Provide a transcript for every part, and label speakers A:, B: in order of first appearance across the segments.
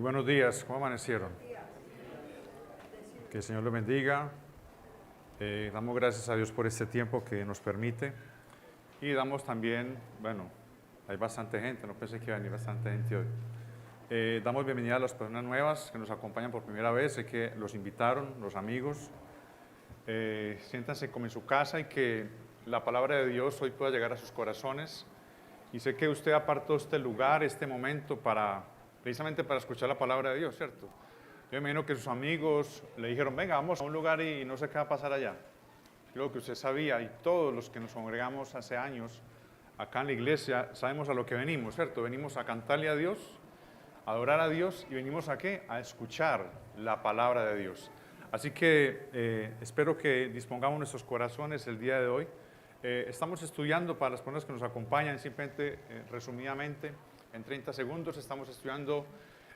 A: Muy buenos días, ¿cómo amanecieron? Que el Señor los bendiga. Damos gracias a Dios por este tiempo que nos permite. Y damos también, bueno, hay bastante gente, no pensé que iba a venir bastante gente hoy. Damos bienvenida a las personas nuevas que nos acompañan por primera vez, sé que los invitaron, los amigos. Siéntanse como en su casa y que la palabra de Dios hoy pueda llegar a sus corazones. Y sé que usted apartó este lugar, este momento, precisamente para escuchar la palabra de Dios, ¿cierto? Yo imagino que sus amigos le dijeron, venga, vamos a un lugar y no sé qué va a pasar allá. Creo que usted sabía, y todos los que nos congregamos hace años acá en la iglesia, sabemos a lo que venimos, ¿cierto? Venimos a cantarle a Dios, a adorar a Dios, y venimos ¿a qué? A escuchar la palabra de Dios. Así que espero que dispongamos nuestros corazones el día de hoy. Estamos estudiando, para las personas que nos acompañan, simplemente, resumidamente, en 30 segundos, estamos estudiando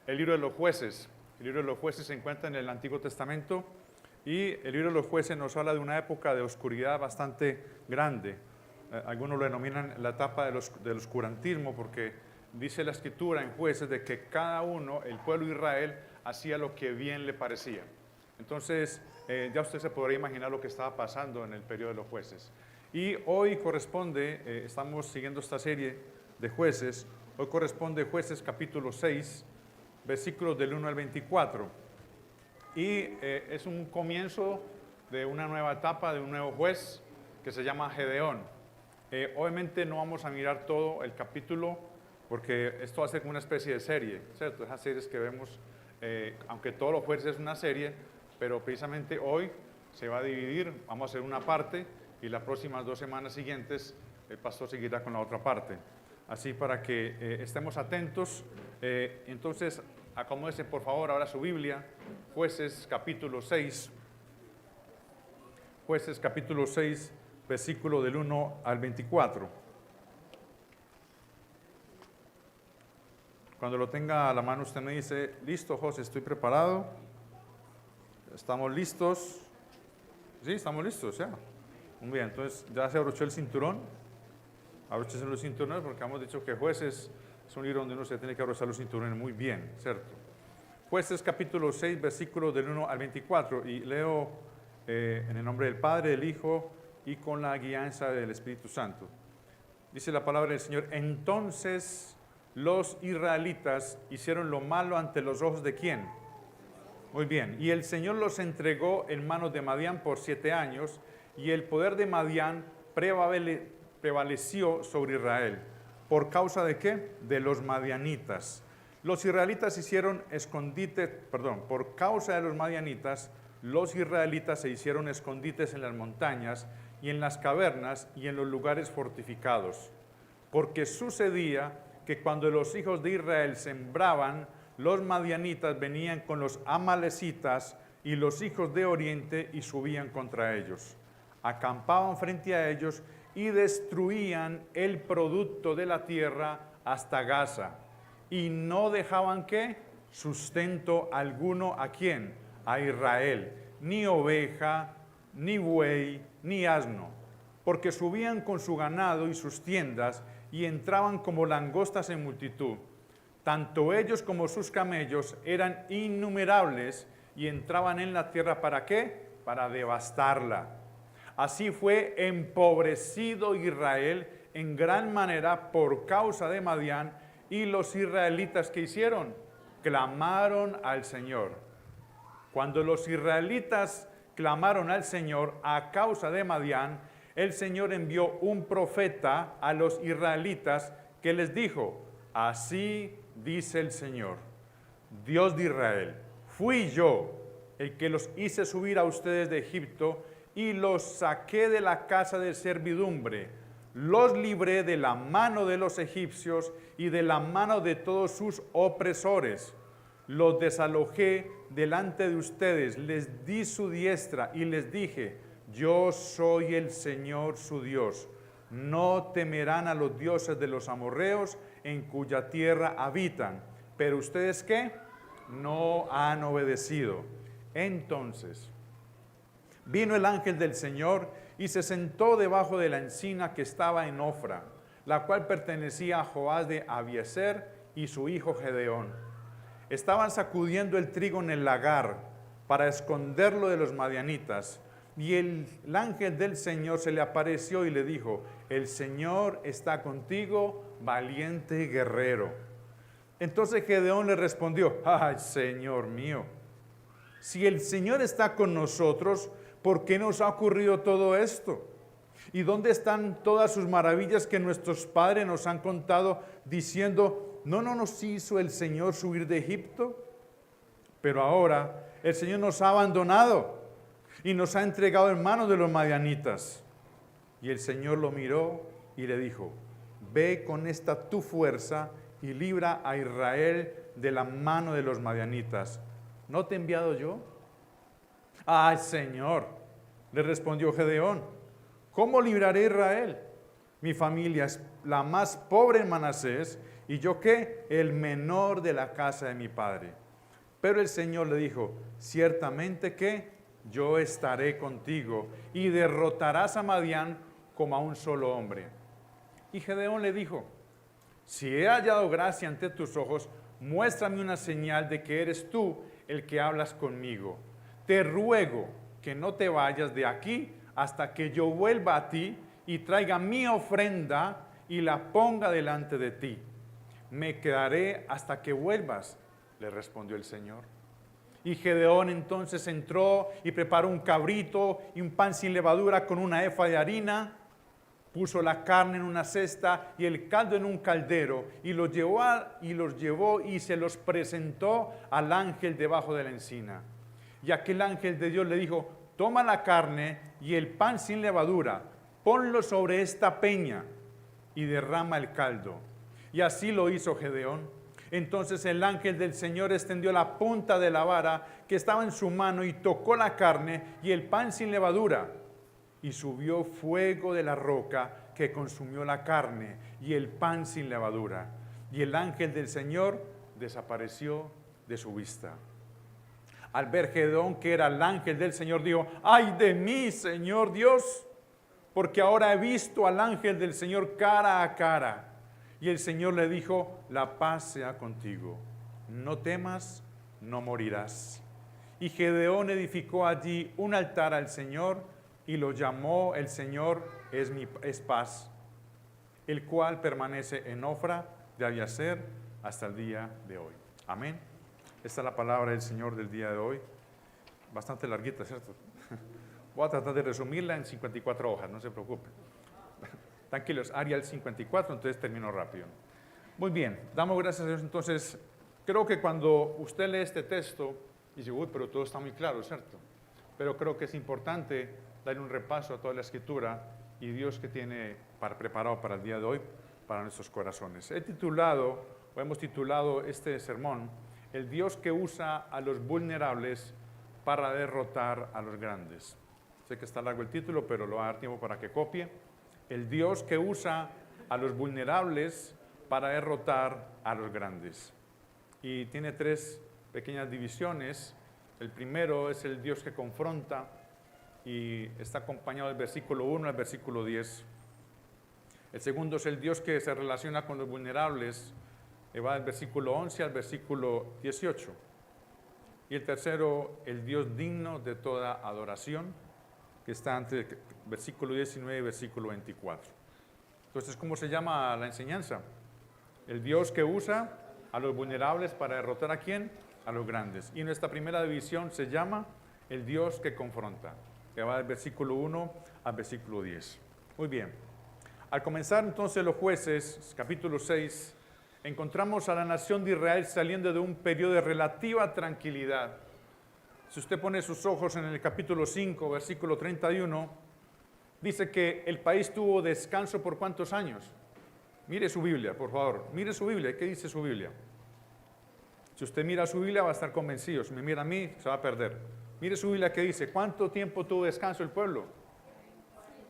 A: el libro de los jueces. El libro de los jueces se encuentra en el Antiguo Testamento y el libro de los jueces nos habla de una época de oscuridad bastante grande. Algunos lo denominan la etapa del oscurantismo porque dice la Escritura en Jueces de que cada uno, el pueblo de Israel, hacía lo que bien le parecía. Entonces, ya usted se podrá imaginar lo que estaba pasando en el periodo de los jueces. Y hoy corresponde, estamos siguiendo esta serie de jueces, hoy corresponde Jueces capítulo 6, versículos del 1 al 24. Y es un comienzo de una nueva etapa, de un nuevo juez que se llama Gedeón. Obviamente no vamos a mirar todo el capítulo porque esto va a ser como una especie de serie, ¿cierto? Esas series que vemos, aunque todos los jueces es una serie, pero precisamente hoy se va a dividir, vamos a hacer una parte y las próximas 2 semanas siguientes el pastor seguirá con la otra parte. Así para que estemos atentos. Entonces, acomódese por favor ahora su Biblia, Jueces capítulo 6. Jueces capítulo 6, versículo del 1 al 24. Cuando lo tenga a la mano usted me dice, listo José, estoy preparado. ¿Estamos listos? Sí, estamos listos, ya. Muy bien, entonces ya se abrochó el cinturón. Abróchese los cinturones porque hemos dicho que Jueces es un libro donde uno se tiene que abrochar los cinturones muy bien, ¿cierto? Jueces capítulo 6, versículos del 1 al 24, y leo en el nombre del Padre, del Hijo y con la guianza del Espíritu Santo. Dice la palabra del Señor, entonces los israelitas hicieron lo malo ante los ojos de ¿quién? Muy bien, y el Señor los entregó en manos de Madián por 7 años, y el poder de Madián prevaleció sobre Israel. ¿Por causa de qué? De los madianitas. Los israelitas hicieron escondites, por causa de los madianitas, los israelitas se hicieron escondites en las montañas y en las cavernas y en los lugares fortificados. Porque sucedía que cuando los hijos de Israel sembraban, los madianitas venían con los amalecitas y los hijos de Oriente y subían contra ellos. Acampaban frente a ellos y destruían el producto de la tierra hasta Gaza. Y no dejaban ¿qué? Sustento alguno ¿a quién? A Israel. Ni oveja, ni buey, ni asno. Porque subían con su ganado y sus tiendas y entraban como langostas en multitud. Tanto ellos como sus camellos eran innumerables y entraban en la tierra ¿para qué? Para devastarla. Así fue empobrecido Israel en gran manera por causa de Madián, y los israelitas ¿qué hicieron? Clamaron al Señor. Cuando los israelitas clamaron al Señor a causa de Madián, el Señor envió un profeta a los israelitas que les dijo, así dice el Señor, Dios de Israel, fui yo el que los hice subir a ustedes de Egipto y los saqué de la casa de servidumbre, los libré de la mano de los egipcios y de la mano de todos sus opresores. Los desalojé delante de ustedes, les di su diestra y les dije, yo soy el Señor su Dios. No temerán a los dioses de los amorreos en cuya tierra habitan. Pero ustedes ¿qué? No han obedecido. Entonces vino el ángel del Señor y se sentó debajo de la encina que estaba en Ofra, la cual pertenecía a Joás de Abiezer y su hijo Gedeón. estaban sacudiendo el trigo en el lagar para esconderlo de los madianitas. Y el ángel del Señor se le apareció y le dijo: el Señor está contigo, valiente guerrero. Entonces Gedeón le respondió: ay, Señor mío, si el Señor está con nosotros, ¿por qué nos ha ocurrido todo esto? ¿Y dónde están todas sus maravillas que nuestros padres nos han contado, diciendo: ¿no nos hizo el Señor subir de Egipto? Pero ahora el Señor nos ha abandonado y nos ha entregado en manos de los madianitas. Y el Señor lo miró y le dijo: ve con esta tu fuerza y libra a Israel de la mano de los madianitas. ¿No te he enviado yo? Ay, Señor, le respondió Gedeón, ¿cómo libraré a Israel? Mi familia es la más pobre en Manasés, y yo qué, el menor de la casa de mi padre. Pero el Señor le dijo: ciertamente que yo estaré contigo, y derrotarás a Madián como a un solo hombre. Y Gedeón le dijo: si he hallado gracia ante tus ojos, muéstrame una señal de que eres tú el que hablas conmigo. Te ruego que no te vayas de aquí hasta que yo vuelva a ti y traiga mi ofrenda y la ponga delante de ti. Me quedaré hasta que vuelvas, le respondió el Señor. Y Gedeón entonces entró y preparó un cabrito y un pan sin levadura con una efa de harina. Puso la carne en una cesta y el caldo en un caldero, y los llevó y se los presentó al ángel debajo de la encina. Y aquel ángel de Dios le dijo: toma la carne y el pan sin levadura, ponlo sobre esta peña y derrama el caldo. Y así lo hizo Gedeón. Entonces el ángel del Señor extendió la punta de la vara que estaba en su mano y tocó la carne y el pan sin levadura. Y subió fuego de la roca que consumió la carne y el pan sin levadura. Y el ángel del Señor desapareció de su vista. Al ver Gedeón que era el ángel del Señor, dijo: ¡ay de mí, Señor Dios! Porque ahora he visto al ángel del Señor cara a cara. Y el Señor le dijo: la paz sea contigo. No temas, no morirás. Y Gedeón edificó allí un altar al Señor, y lo llamó: el Señor es paz, el cual permanece en Ofra de Abiezer hasta el día de hoy. Amén. Esta es la palabra del Señor del día de hoy. Bastante larguita, ¿cierto? Voy a tratar de resumirla en 54 hojas, no se preocupen. Tranquilos, Arial 54, entonces termino rápido. Muy bien, damos gracias a Dios. Entonces, creo que cuando usted lee este texto, dice: uy, pero todo está muy claro, ¿cierto? Pero creo que es importante darle un repaso a toda la Escritura y Dios que tiene preparado para el día de hoy, para nuestros corazones. Hemos titulado este sermón: el Dios que usa a los vulnerables para derrotar a los grandes. Sé que está largo el título, pero lo va a dar tiempo para que copie. El Dios que usa a los vulnerables para derrotar a los grandes. Y tiene tres pequeñas divisiones. El primero es el Dios que confronta, y está acompañado del versículo 1 al versículo 10. El segundo es el Dios que se relaciona con los vulnerables, va del versículo 11 al versículo 18. Y el tercero, el Dios digno de toda adoración, que está entre el versículo 19 y versículo 24. Entonces, ¿cómo se llama la enseñanza? El Dios que usa a los vulnerables para derrotar ¿a quién? A los grandes. Y nuestra primera división se llama el Dios que confronta, que va del versículo 1 al versículo 10. Muy bien. Al comenzar entonces los Jueces, capítulo 6, encontramos a la nación de Israel saliendo de un periodo de relativa tranquilidad. Si usted pone sus ojos en el capítulo 5, versículo 31, dice que el país tuvo descanso por ¿cuántos años? Mire su Biblia, por favor. Mire su Biblia. ¿Qué dice su Biblia? Si usted mira su Biblia va a estar convencido. Si me mira a mí, se va a perder. Mire su Biblia que dice: ¿cuánto tiempo tuvo descanso el pueblo?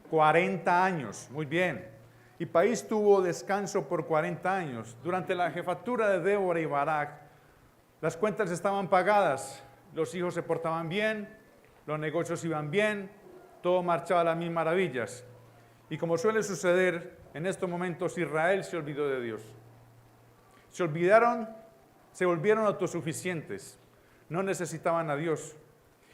A: 40 años. Muy bien. Y país tuvo descanso por 40 años. Durante la jefatura de Débora y Barak, las cuentas estaban pagadas, los hijos se portaban bien, los negocios iban bien, todo marchaba a las mil maravillas. Y como suele suceder, en estos momentos Israel se olvidó de Dios. Se olvidaron se volvieron autosuficientes, no necesitaban a Dios.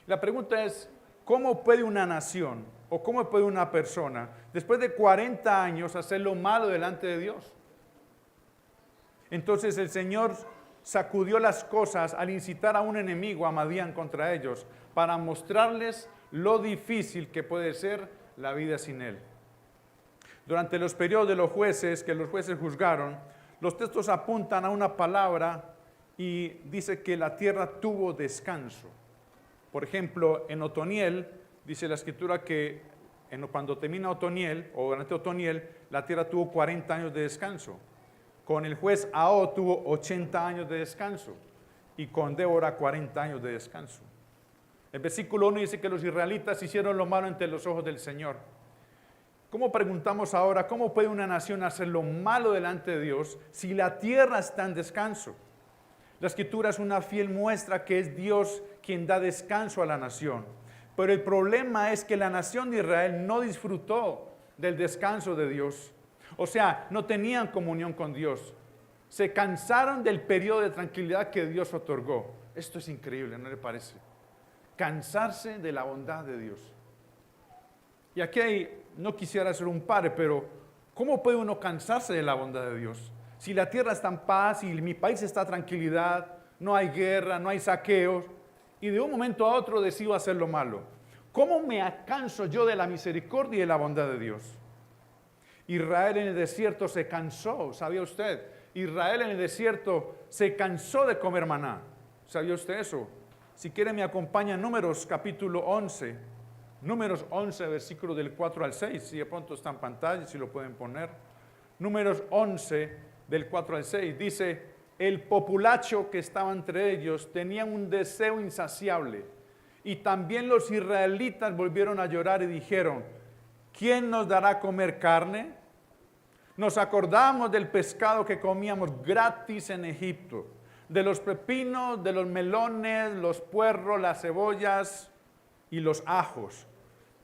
A: La pregunta es, ¿cómo puede una nación o cómo puede una persona, después de 40 años, hacer lo malo delante de Dios? Entonces el Señor sacudió las cosas al incitar a un enemigo, a Madián, contra ellos, para mostrarles lo difícil que puede ser la vida sin Él. Durante los periodos de los jueces, que los jueces juzgaron, los textos apuntan a una palabra y dice que la tierra tuvo descanso. Por ejemplo, en Otoniel, dice la Escritura que cuando termina Otoniel, o durante Otoniel, la tierra tuvo 40 años de descanso. Con el juez Ahó tuvo 80 años de descanso y con Débora 40 años de descanso. El versículo 1 dice que los israelitas hicieron lo malo ante los ojos del Señor. ¿Cómo preguntamos ahora, cómo puede una nación hacer lo malo delante de Dios si la tierra está en descanso? La Escritura es una fiel muestra que es Dios quien da descanso a la nación. Pero el problema es que la nación de Israel no disfrutó del descanso de Dios. O sea, no tenían comunión con Dios. Se cansaron del periodo de tranquilidad que Dios otorgó. Esto es increíble, ¿no le parece? Cansarse de la bondad de Dios. Y aquí no quisiera ser un padre, pero ¿cómo puede uno cansarse de la bondad de Dios? Si la tierra está en paz y mi país está en tranquilidad, no hay guerra, no hay saqueos, y de un momento a otro decido hacer lo malo. ¿Cómo me canso yo de la misericordia y de la bondad de Dios? Israel en el desierto se cansó, ¿sabía usted? Israel en el desierto se cansó de comer maná. ¿Sabía usted eso? Si quiere me acompaña en Números capítulo 11. Números 11, versículos del 4 al 6. Si de pronto está en pantalla, si lo pueden poner. Números 11, del 4 al 6. Dice, el populacho que estaba entre ellos tenía un deseo insaciable. Y también los israelitas volvieron a llorar y dijeron, ¿quién nos dará a comer carne? Nos acordamos del pescado que comíamos gratis en Egipto, de los pepinos, de los melones, los puerros, las cebollas y los ajos.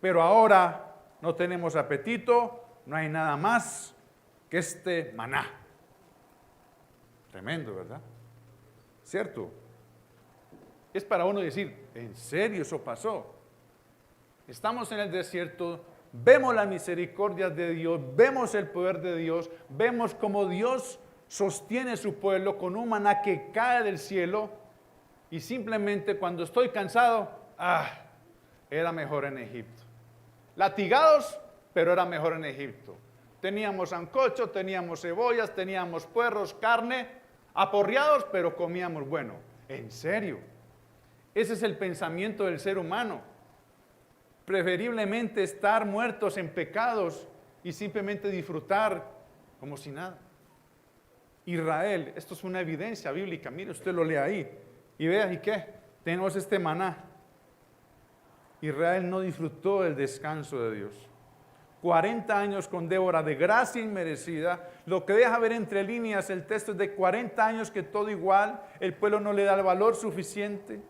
A: Pero ahora no tenemos apetito, no hay nada más que este maná. Tremendo, ¿verdad? ¿Cierto? Es para uno decir, ¿en serio eso pasó? Estamos en el desierto, vemos la misericordia de Dios, vemos el poder de Dios, vemos cómo Dios sostiene su pueblo con un maná que cae del cielo y simplemente cuando estoy cansado, era mejor en Egipto. Latigados, pero era mejor en Egipto. Teníamos sancocho, teníamos cebollas, teníamos puerros, carne, aporreados, pero comíamos bueno. ¿En serio? Ese es el pensamiento del ser humano. Preferiblemente estar muertos en pecados y simplemente disfrutar como si nada. Israel, esto es una evidencia bíblica, mire, usted lo lee ahí y vea, ¿y qué? Tenemos este maná. Israel no disfrutó del descanso de Dios. 40 años con Débora de gracia inmerecida, lo que deja ver entre líneas el texto es de 40 años que todo igual, el pueblo no le da el valor suficiente.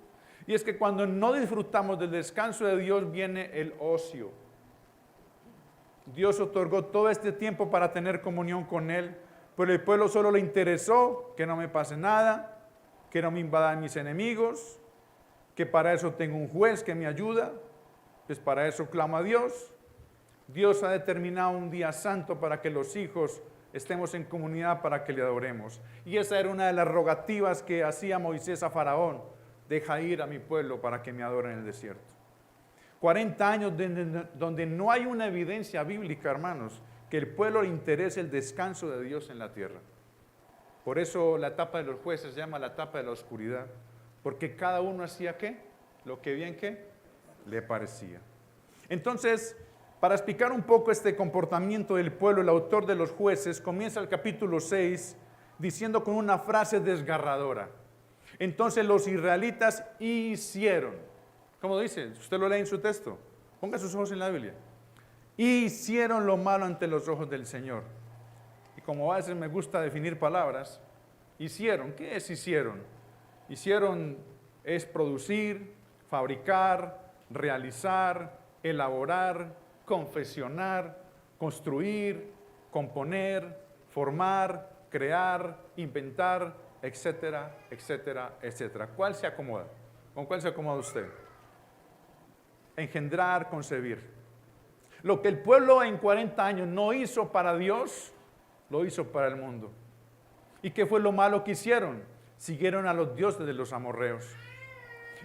A: Y es que cuando no disfrutamos del descanso de Dios viene el ocio. Dios otorgó todo este tiempo para tener comunión con Él, pero el pueblo solo le interesó que no me pase nada, que no me invadan mis enemigos, que para eso tengo un juez que me ayuda, pues para eso clamo a Dios. Dios ha determinado un día santo para que los hijos estemos en comunidad para que le adoremos. Y esa era una de las rogativas que hacía Moisés a Faraón. Deja ir a mi pueblo para que me adoren en el desierto. 40 años donde no hay una evidencia bíblica, hermanos, que el pueblo le interese el descanso de Dios en la tierra. Por eso la etapa de los jueces se llama la etapa de la oscuridad, porque cada uno hacía ¿qué? Lo que bien que le parecía. Entonces, para explicar un poco este comportamiento del pueblo, el autor de los jueces comienza el capítulo 6 diciendo con una frase desgarradora. Entonces los israelitas hicieron, ¿cómo dice? Usted lo lee en su texto, ponga sus ojos en la Biblia. Hicieron lo malo ante los ojos del Señor. Y como a veces me gusta definir palabras, hicieron, ¿qué es hicieron? Hicieron es producir, fabricar, realizar, elaborar, confeccionar, construir, componer, formar, crear, inventar, etcétera, etcétera, etcétera. ¿Cuál se acomoda? ¿Con cuál se acomoda usted? Engendrar, concebir. Lo que el pueblo en 40 años no hizo para Dios, lo hizo para el mundo. ¿Y qué fue lo malo que hicieron? Siguieron a los dioses de los amorreos.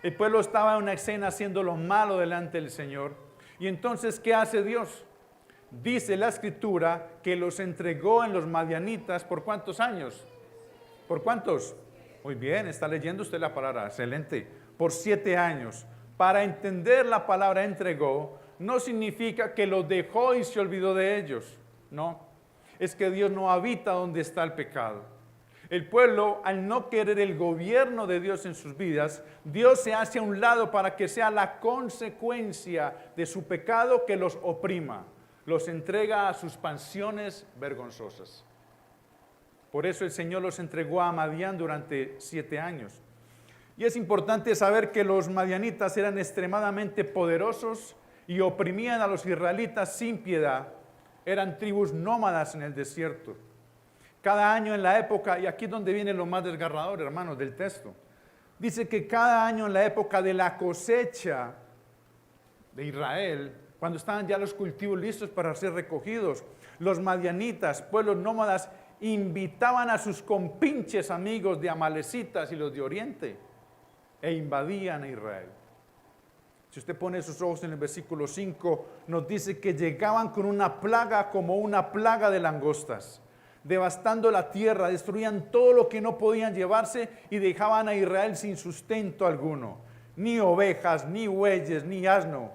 A: El pueblo estaba en una escena haciendo lo malo delante del Señor. Y entonces, ¿qué hace Dios? Dice la Escritura que los entregó en los madianitas ¿por cuántos años? ¿Por cuántos? Muy bien, está leyendo usted la palabra, excelente. Por 7 años. Para entender la palabra entregó, no significa que los dejó y se olvidó de ellos. No, es que Dios no habita donde está el pecado. El pueblo, al no querer el gobierno de Dios en sus vidas, Dios se hace a un lado para que sea la consecuencia de su pecado que los oprima. Los entrega a sus pasiones vergonzosas. Por eso el Señor los entregó a Madián durante 7 años. Y es importante saber que los madianitas eran extremadamente poderosos y oprimían a los israelitas sin piedad. Eran tribus nómadas en el desierto. Cada año en la época, y aquí es donde viene lo más desgarrador, hermanos, del texto. Dice que cada año en la época de la cosecha de Israel, cuando estaban ya los cultivos listos para ser recogidos, los madianitas, pueblos nómadas, invitaban a sus compinches amigos de amalecitas y los de Oriente e invadían a Israel. Si usted pone sus ojos en el versículo 5, nos dice que llegaban con una plaga como una plaga de langostas, devastando la tierra, destruían todo lo que no podían llevarse y dejaban a Israel sin sustento alguno, ni ovejas, ni bueyes, ni asno.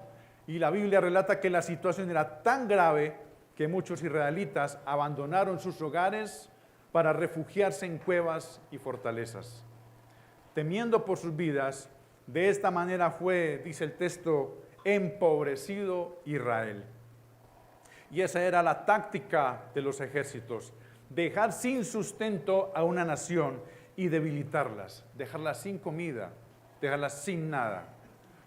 A: Y la Biblia relata que la situación era tan grave que muchos israelitas abandonaron sus hogares para refugiarse en cuevas y fortalezas. Temiendo por sus vidas, de esta manera fue, dice el texto, empobrecido Israel. Y esa era la táctica de los ejércitos, dejar sin sustento a una nación y debilitarlas, dejarlas sin comida, dejarlas sin nada.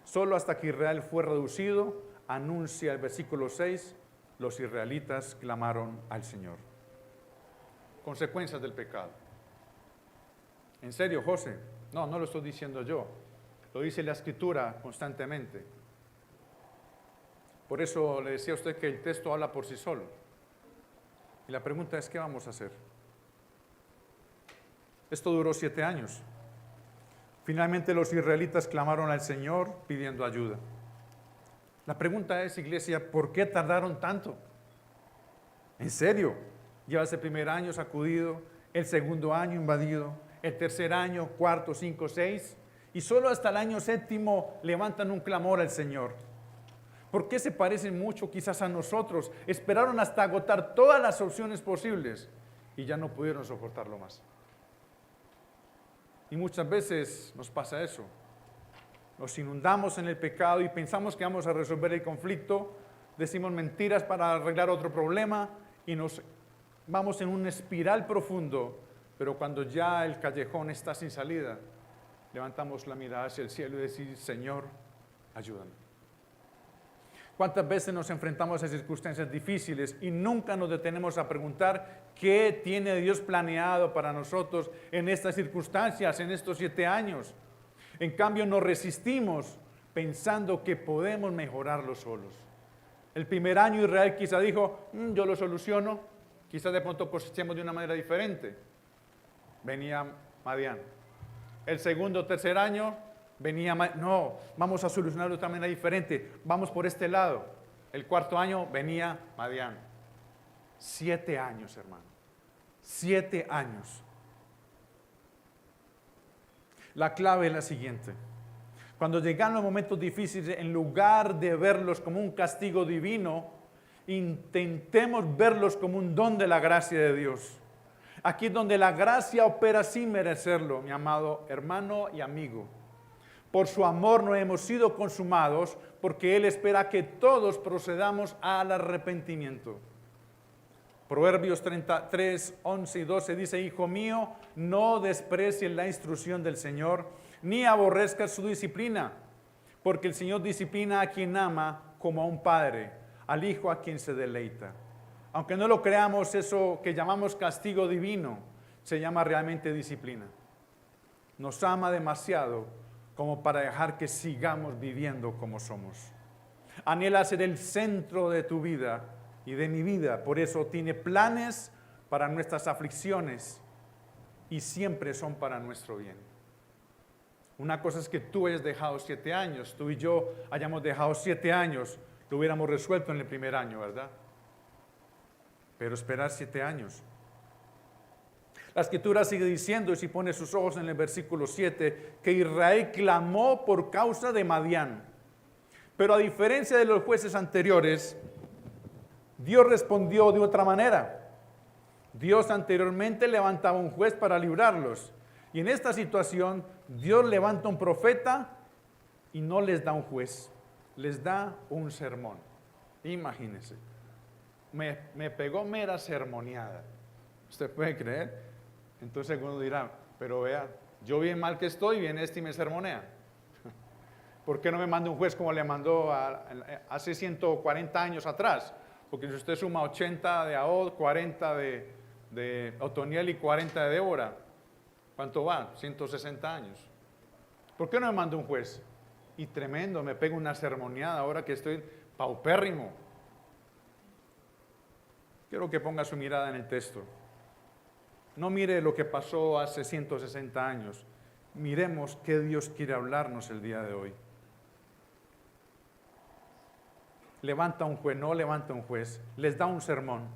A: Solo hasta que Israel fue reducido, anuncia el versículo 6, los israelitas clamaron al Señor. Consecuencias del pecado. ¿En serio, José? No, no lo estoy diciendo yo. Lo dice la Escritura constantemente. Por eso le decía a usted que el texto habla por sí solo. Y la pregunta es, ¿qué vamos a hacer? Esto duró 7 años. Finalmente los israelitas clamaron al Señor pidiendo ayuda. La pregunta es, iglesia, ¿por qué tardaron tanto? ¿En serio? Lleva ese primer año sacudido, el segundo año invadido, el tercer año, cuarto, 5, 6, y solo hasta el año 7 levantan un clamor al Señor. ¿Por qué se parecen mucho quizás a nosotros? Esperaron hasta agotar todas las opciones posibles y ya no pudieron soportarlo más. Y muchas veces nos pasa eso. Nos inundamos en el pecado y pensamos que vamos a resolver el conflicto, decimos mentiras para arreglar otro problema y nos vamos en un espiral profundo, pero cuando ya el callejón está sin salida, levantamos la mirada hacia el cielo y decimos, Señor, ayúdame. ¿Cuántas veces nos enfrentamos a circunstancias difíciles y nunca nos detenemos a preguntar qué tiene Dios planeado para nosotros en estas circunstancias, en estos 7 años? En cambio, nos resistimos pensando que podemos mejorarlo solos. El primer año Israel quizá dijo, yo lo soluciono, quizá de pronto cosechemos de una manera diferente. Venía Madián. El segundo, tercer año, venía Madián. No, vamos a solucionarlo de otra manera diferente, vamos por este lado. El cuarto año venía Madián. 7 años, hermano. 7 años. La clave es la siguiente. Cuando llegan los momentos difíciles, en lugar de verlos como un castigo divino, intentemos verlos como un don de la gracia de Dios. Aquí es donde la gracia opera sin merecerlo, mi amado hermano y amigo. Por su amor no hemos sido consumados, porque Él espera que todos procedamos al arrepentimiento. Proverbios 33, 11 y 12 dice, Hijo mío, no desprecies la instrucción del Señor, ni aborrezcas su disciplina, porque el Señor disciplina a quien ama como a un padre, al hijo a quien se deleita. Aunque no lo creamos, eso que llamamos castigo divino se llama realmente disciplina. nos ama demasiado como para dejar que sigamos viviendo como somos. Anhela ser el centro de tu vida y de mi vida. Por eso tiene planes para nuestras aflicciones y siempre son para nuestro bien. Una cosa es que tú hayas dejado 7 años, tú y yo hayamos dejado 7 años, lo hubiéramos resuelto en el primer año, ¿verdad? Pero esperar 7 años. La Escritura sigue diciendo, y si pone sus ojos en el versículo 7, que Israel clamó por causa de Madián. Pero a diferencia de los jueces anteriores, Dios respondió de otra manera. Dios anteriormente levantaba un juez para librarlos. Y en esta situación, Dios levanta un profeta y no les da un juez, les da un sermón. Imagínense, me pegó mera sermoneada. ¿Usted puede creer? Entonces uno dirá, pero vea, yo bien mal que estoy, viene este y me sermonea. ¿Por qué no me manda un juez como le mandó hace 140 años atrás? Porque si usted suma 80 de Ahod, 40 de Otoniel y 40 de Débora, ¿cuánto va? 160 años. ¿Por qué no me manda un juez? Y tremendo, me pega una sermoneada ahora que estoy paupérrimo. Quiero que ponga su mirada en el texto. No mire lo que pasó hace 160 años. Miremos qué Dios quiere hablarnos el día de hoy. Levanta un juez, no levanta un juez, les da un sermón.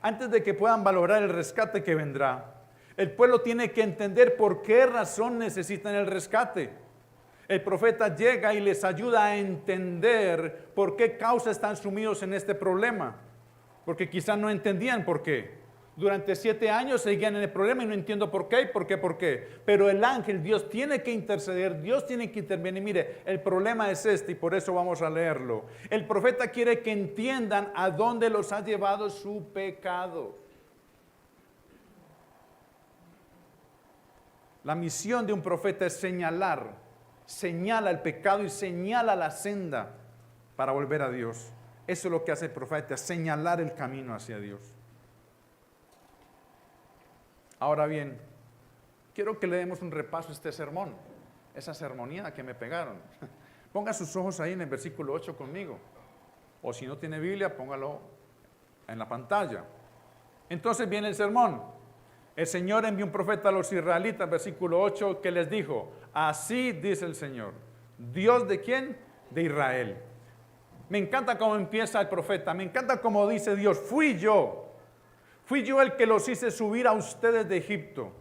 A: Antes de que puedan valorar el rescate que vendrá, el pueblo tiene que entender por qué razón necesitan el rescate. El profeta llega y les ayuda a entender por qué causa están sumidos en este problema. Porque quizás no entendían por qué. Durante 7 años seguían en el problema y no entiendo por qué, por qué. Pero el ángel, Dios tiene que interceder, Dios tiene que intervenir. Mire, el problema es este y por eso vamos a leerlo. El profeta quiere que entiendan a dónde los ha llevado su pecado. La misión de un profeta es señala el pecado y señala la senda para volver a Dios. Eso es lo que hace el profeta, señalar el camino hacia Dios. Ahora bien, quiero que le demos un repaso a este sermón, esa sermonía que me pegaron. Ponga sus ojos ahí en el versículo 8 conmigo. O si no tiene Biblia, póngalo en la pantalla. Entonces viene el sermón. El Señor envió un profeta a los israelitas, versículo 8, que les dijo, así dice el Señor. ¿Dios de quién? De Israel. Me encanta cómo empieza el profeta, me encanta cómo dice Dios, fui yo el que los hice subir a ustedes de Egipto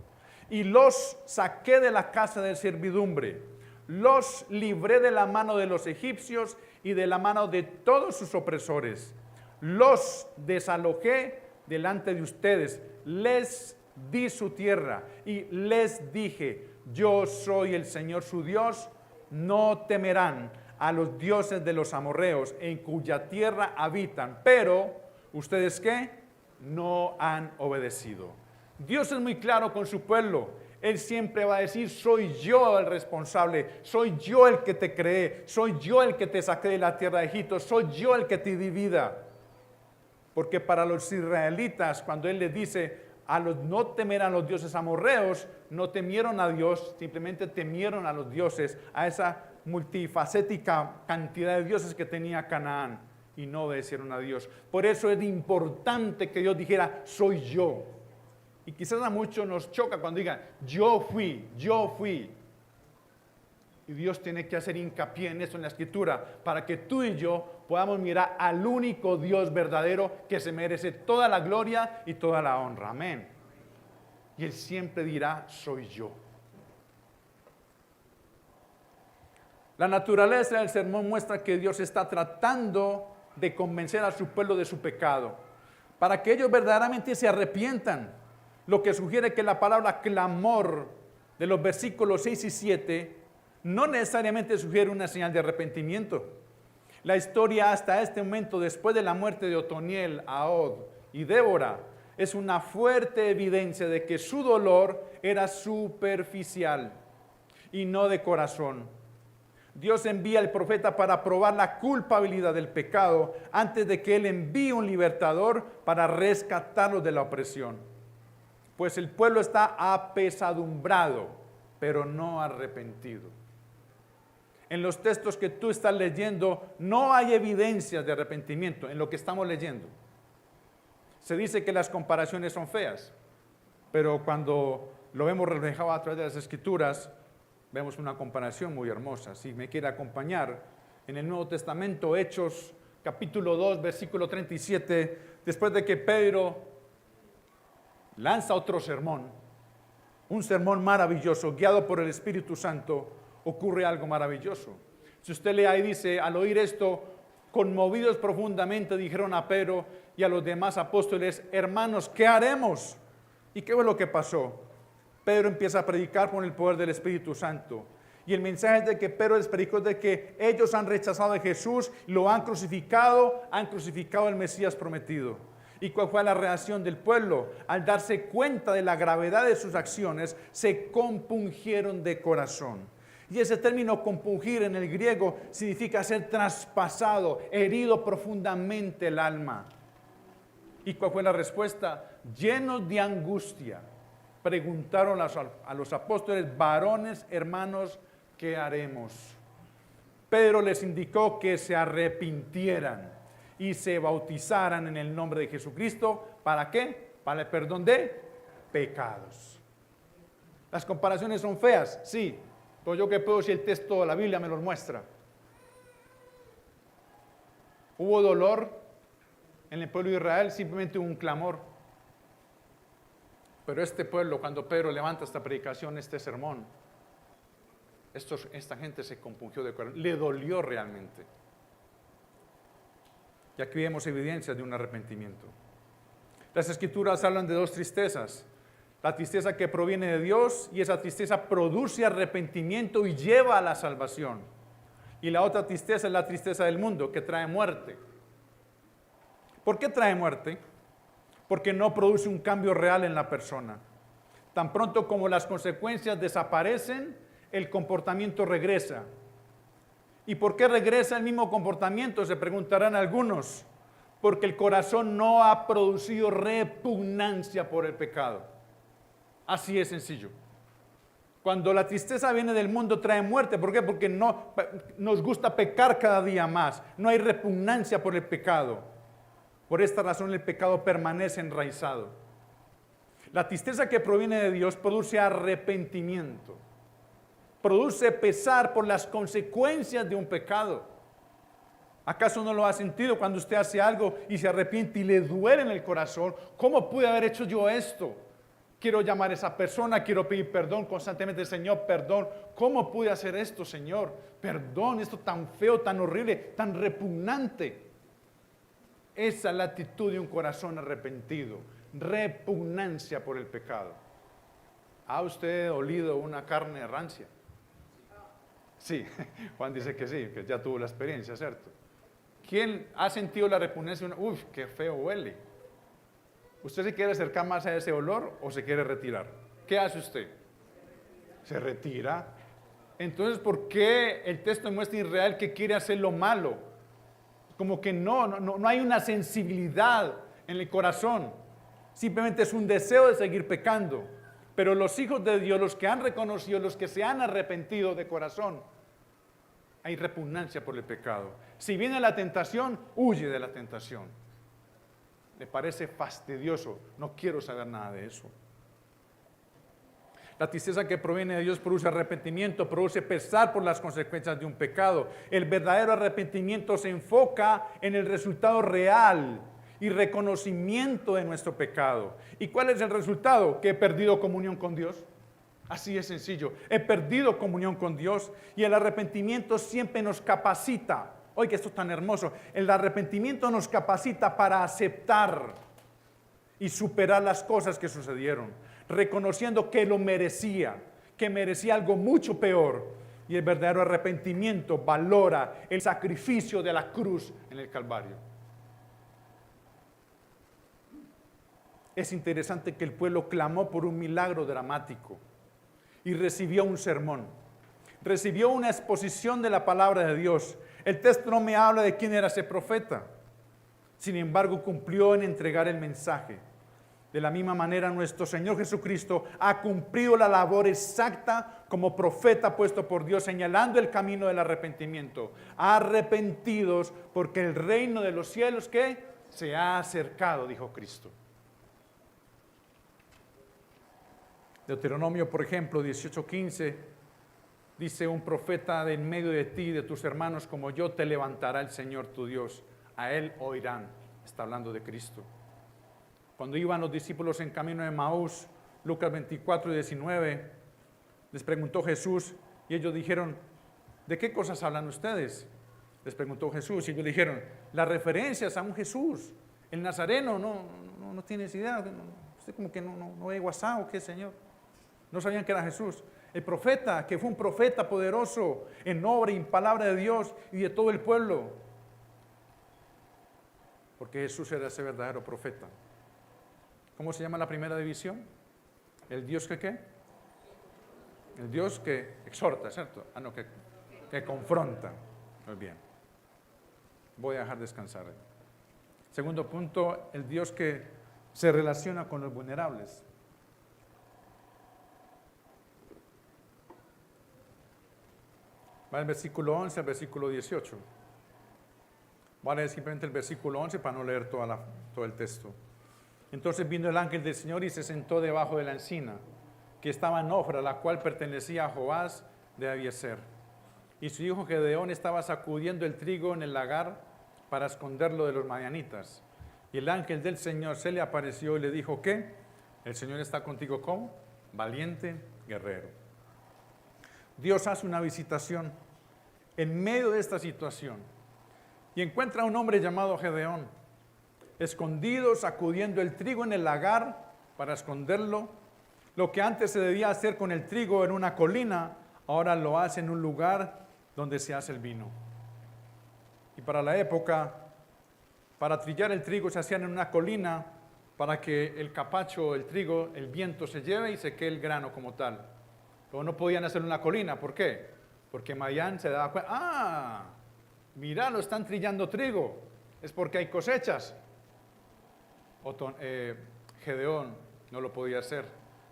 A: y los saqué de la casa de servidumbre, los libré de la mano de los egipcios y de la mano de todos sus opresores, los desalojé delante de ustedes, les di su tierra y les dije, yo soy el Señor su Dios, no temerán a los dioses de los amorreos en cuya tierra habitan, pero ¿ustedes qué? No han obedecido. Dios es muy claro con su pueblo. Él siempre va a decir, soy yo el responsable, soy yo el que te creé, soy yo el que te saqué de la tierra de Egipto, soy yo el que te di vida. Porque para los israelitas, cuando Él les dice, no temerán a los dioses amorreos, no temieron a Dios, simplemente temieron a los dioses, a esa multifacética cantidad de dioses que tenía Canaán. Y no obedecieron a Dios. Por eso es importante que Dios dijera, soy yo. Y quizás a muchos nos choca cuando digan, yo fui. Y Dios tiene que hacer hincapié en eso en la Escritura, para que tú y yo podamos mirar al único Dios verdadero que se merece toda la gloria y toda la honra. Amén. Y Él siempre dirá, soy yo. La naturaleza del sermón muestra que Dios está tratando de convencer a su pueblo de su pecado, para que ellos verdaderamente se arrepientan, lo que sugiere que la palabra clamor de los versículos 6 y 7 no necesariamente sugiere una señal de arrepentimiento. La historia hasta este momento, después de la muerte de Otoniel, Ahod y Débora, es una fuerte evidencia de que su dolor era superficial y no de corazón. Dios envía al profeta para probar la culpabilidad del pecado antes de que Él envíe un libertador para rescatarlos de la opresión. Pues el pueblo está apesadumbrado. pero no arrepentido. En los textos que tú estás leyendo no hay evidencias de arrepentimiento en lo que estamos leyendo. Se dice que las comparaciones son feas, pero cuando lo vemos reflejado a través de las Escrituras, vemos una comparación muy hermosa. Si me quiere acompañar, en el Nuevo Testamento, Hechos, capítulo 2, versículo 37, después de que Pedro lanza otro sermón, un sermón maravilloso, guiado por el Espíritu Santo, ocurre algo maravilloso. Si usted lee ahí, dice, al oír esto, conmovidos profundamente, dijeron a Pedro y a los demás apóstoles, hermanos, ¿qué haremos? ¿Y qué fue lo que pasó? Pedro empieza a predicar con el poder del Espíritu Santo. Y el mensaje de que Pedro les predicó es de que ellos han rechazado a Jesús, lo han crucificado al Mesías prometido. ¿Y cuál fue la reacción del pueblo? Al darse cuenta de la gravedad de sus acciones, se compungieron de corazón. Y ese término compungir en el griego significa ser traspasado, herido profundamente el alma. ¿Y cuál fue la respuesta? Llenos de angustia, preguntaron a los apóstoles, varones, hermanos, ¿qué haremos? Pedro les indicó que se arrepintieran y se bautizaran en el nombre de Jesucristo. ¿Para qué? Para el perdón de pecados. Las comparaciones son feas, sí. Pero yo qué puedo si el texto de la Biblia me los muestra. Hubo dolor en el pueblo de Israel, simplemente un clamor. Pero este pueblo, cuando Pedro levanta esta predicación, este sermón, esta gente se compungió de corazón, le dolió realmente. Y aquí vemos evidencias de un arrepentimiento. Las Escrituras hablan de dos tristezas. La tristeza que proviene de Dios, y esa tristeza produce arrepentimiento y lleva a la salvación. Y la otra tristeza es la tristeza del mundo, que trae muerte. ¿Por qué trae muerte? Porque no produce un cambio real en la persona. Tan pronto como las consecuencias desaparecen, el comportamiento regresa. ¿Y por qué regresa el mismo comportamiento? Se preguntarán algunos. Porque el corazón no ha producido repugnancia por el pecado. Así es sencillo. Cuando la tristeza viene del mundo trae muerte. ¿Por qué? Porque no nos gusta pecar cada día más. No hay repugnancia por el pecado. Por esta razón el pecado permanece enraizado. La tristeza que proviene de Dios produce arrepentimiento. Produce pesar por las consecuencias de un pecado. ¿Acaso no lo ha sentido cuando usted hace algo y se arrepiente y le duele en el corazón? ¿Cómo pude haber hecho yo esto? Quiero llamar a esa persona, quiero pedir perdón constantemente, Señor, perdón. ¿Cómo pude hacer esto, Señor? Perdón, esto tan feo, tan horrible, tan repugnante. Esa es la actitud de un corazón arrepentido, repugnancia por el pecado. ¿Ha usted olido una carne rancia? Sí, Juan dice que sí, que ya tuvo la experiencia, ¿cierto? ¿Quién ha sentido la repugnancia? Uf, qué feo huele. ¿Usted se quiere acercar más a ese olor o se quiere retirar? ¿Qué hace usted? Se retira. Entonces, ¿por qué el texto muestra a Israel que quiere hacer lo malo? Como que no hay una sensibilidad en el corazón. Simplemente es un deseo de seguir pecando. Pero los hijos de Dios, los que han reconocido, los que se han arrepentido de corazón, hay repugnancia por el pecado. Si viene la tentación, huye de la tentación. Le parece fastidioso, no quiero saber nada de eso. La tristeza que proviene de Dios produce arrepentimiento, produce pesar por las consecuencias de un pecado. El verdadero arrepentimiento se enfoca en el resultado real y reconocimiento de nuestro pecado. ¿Y cuál es el resultado? Que he perdido comunión con Dios. Así es sencillo, he perdido comunión con Dios, y el arrepentimiento siempre nos capacita. Oye, esto es tan hermoso. El arrepentimiento nos capacita para aceptar y superar las cosas que sucedieron, reconociendo que lo merecía, que merecía algo mucho peor. Y el verdadero arrepentimiento valora el sacrificio de la cruz en el Calvario. Es interesante que el pueblo clamó por un milagro dramático y recibió un sermón. Recibió una exposición de la palabra de Dios. El texto no me habla de quién era ese profeta. Sin embargo, cumplió en entregar el mensaje. De la misma manera, nuestro Señor Jesucristo ha cumplido la labor exacta como profeta puesto por Dios, señalando el camino del arrepentimiento. Arrepentidos, porque el reino de los cielos, ¿qué? Se ha acercado, dijo Cristo. Deuteronomio, por ejemplo, 18:15, dice: un profeta de en medio de ti, de tus hermanos como yo, te levantará el Señor tu Dios. A él oirán. Está hablando de Cristo. Cuando iban los discípulos en camino de Emaús, Lucas 24:19, les preguntó Jesús y ellos dijeron: ¿de qué cosas hablan ustedes? Les preguntó Jesús y ellos dijeron: las referencias a un Jesús, el Nazareno. No tienes idea, usted como que no ve WhatsApp o qué, Señor. No sabían que era Jesús. El profeta, que fue un profeta poderoso en obra y en palabra de Dios y de todo el pueblo. Porque Jesús era ese verdadero profeta. ¿Cómo se llama la primera división? El Dios que ¿qué? El Dios que exhorta, ¿cierto? No, que confronta. Muy bien. Voy a dejar descansar. Segundo punto, el Dios que se relaciona con los vulnerables. Va del versículo 11 al versículo 18. Voy a leer simplemente el versículo 11 para no leer todo el texto. Entonces vino el ángel del Señor y se sentó debajo de la encina, que estaba en Ofra, la cual pertenecía a Joás de Abiezer. Y su hijo Gedeón estaba sacudiendo el trigo en el lagar para esconderlo de los madianitas. Y el ángel del Señor se le apareció y le dijo: ¿qué? El Señor está contigo como valiente guerrero. Dios hace una visitación en medio de esta situación y encuentra a un hombre llamado Gedeón, escondido, sacudiendo el trigo en el lagar para esconderlo. Lo que antes se debía hacer con el trigo en una colina, ahora lo hace en un lugar donde se hace el vino. Y para la época, para trillar el trigo se hacían en una colina para que el capacho, el trigo, el viento se lleve y se quede el grano como tal. Pero no podían hacerlo en una colina. ¿Por qué? Porque Madián se daba cuenta: mira, lo están trillando trigo, es porque hay cosechas. Gedeón no lo podía hacer,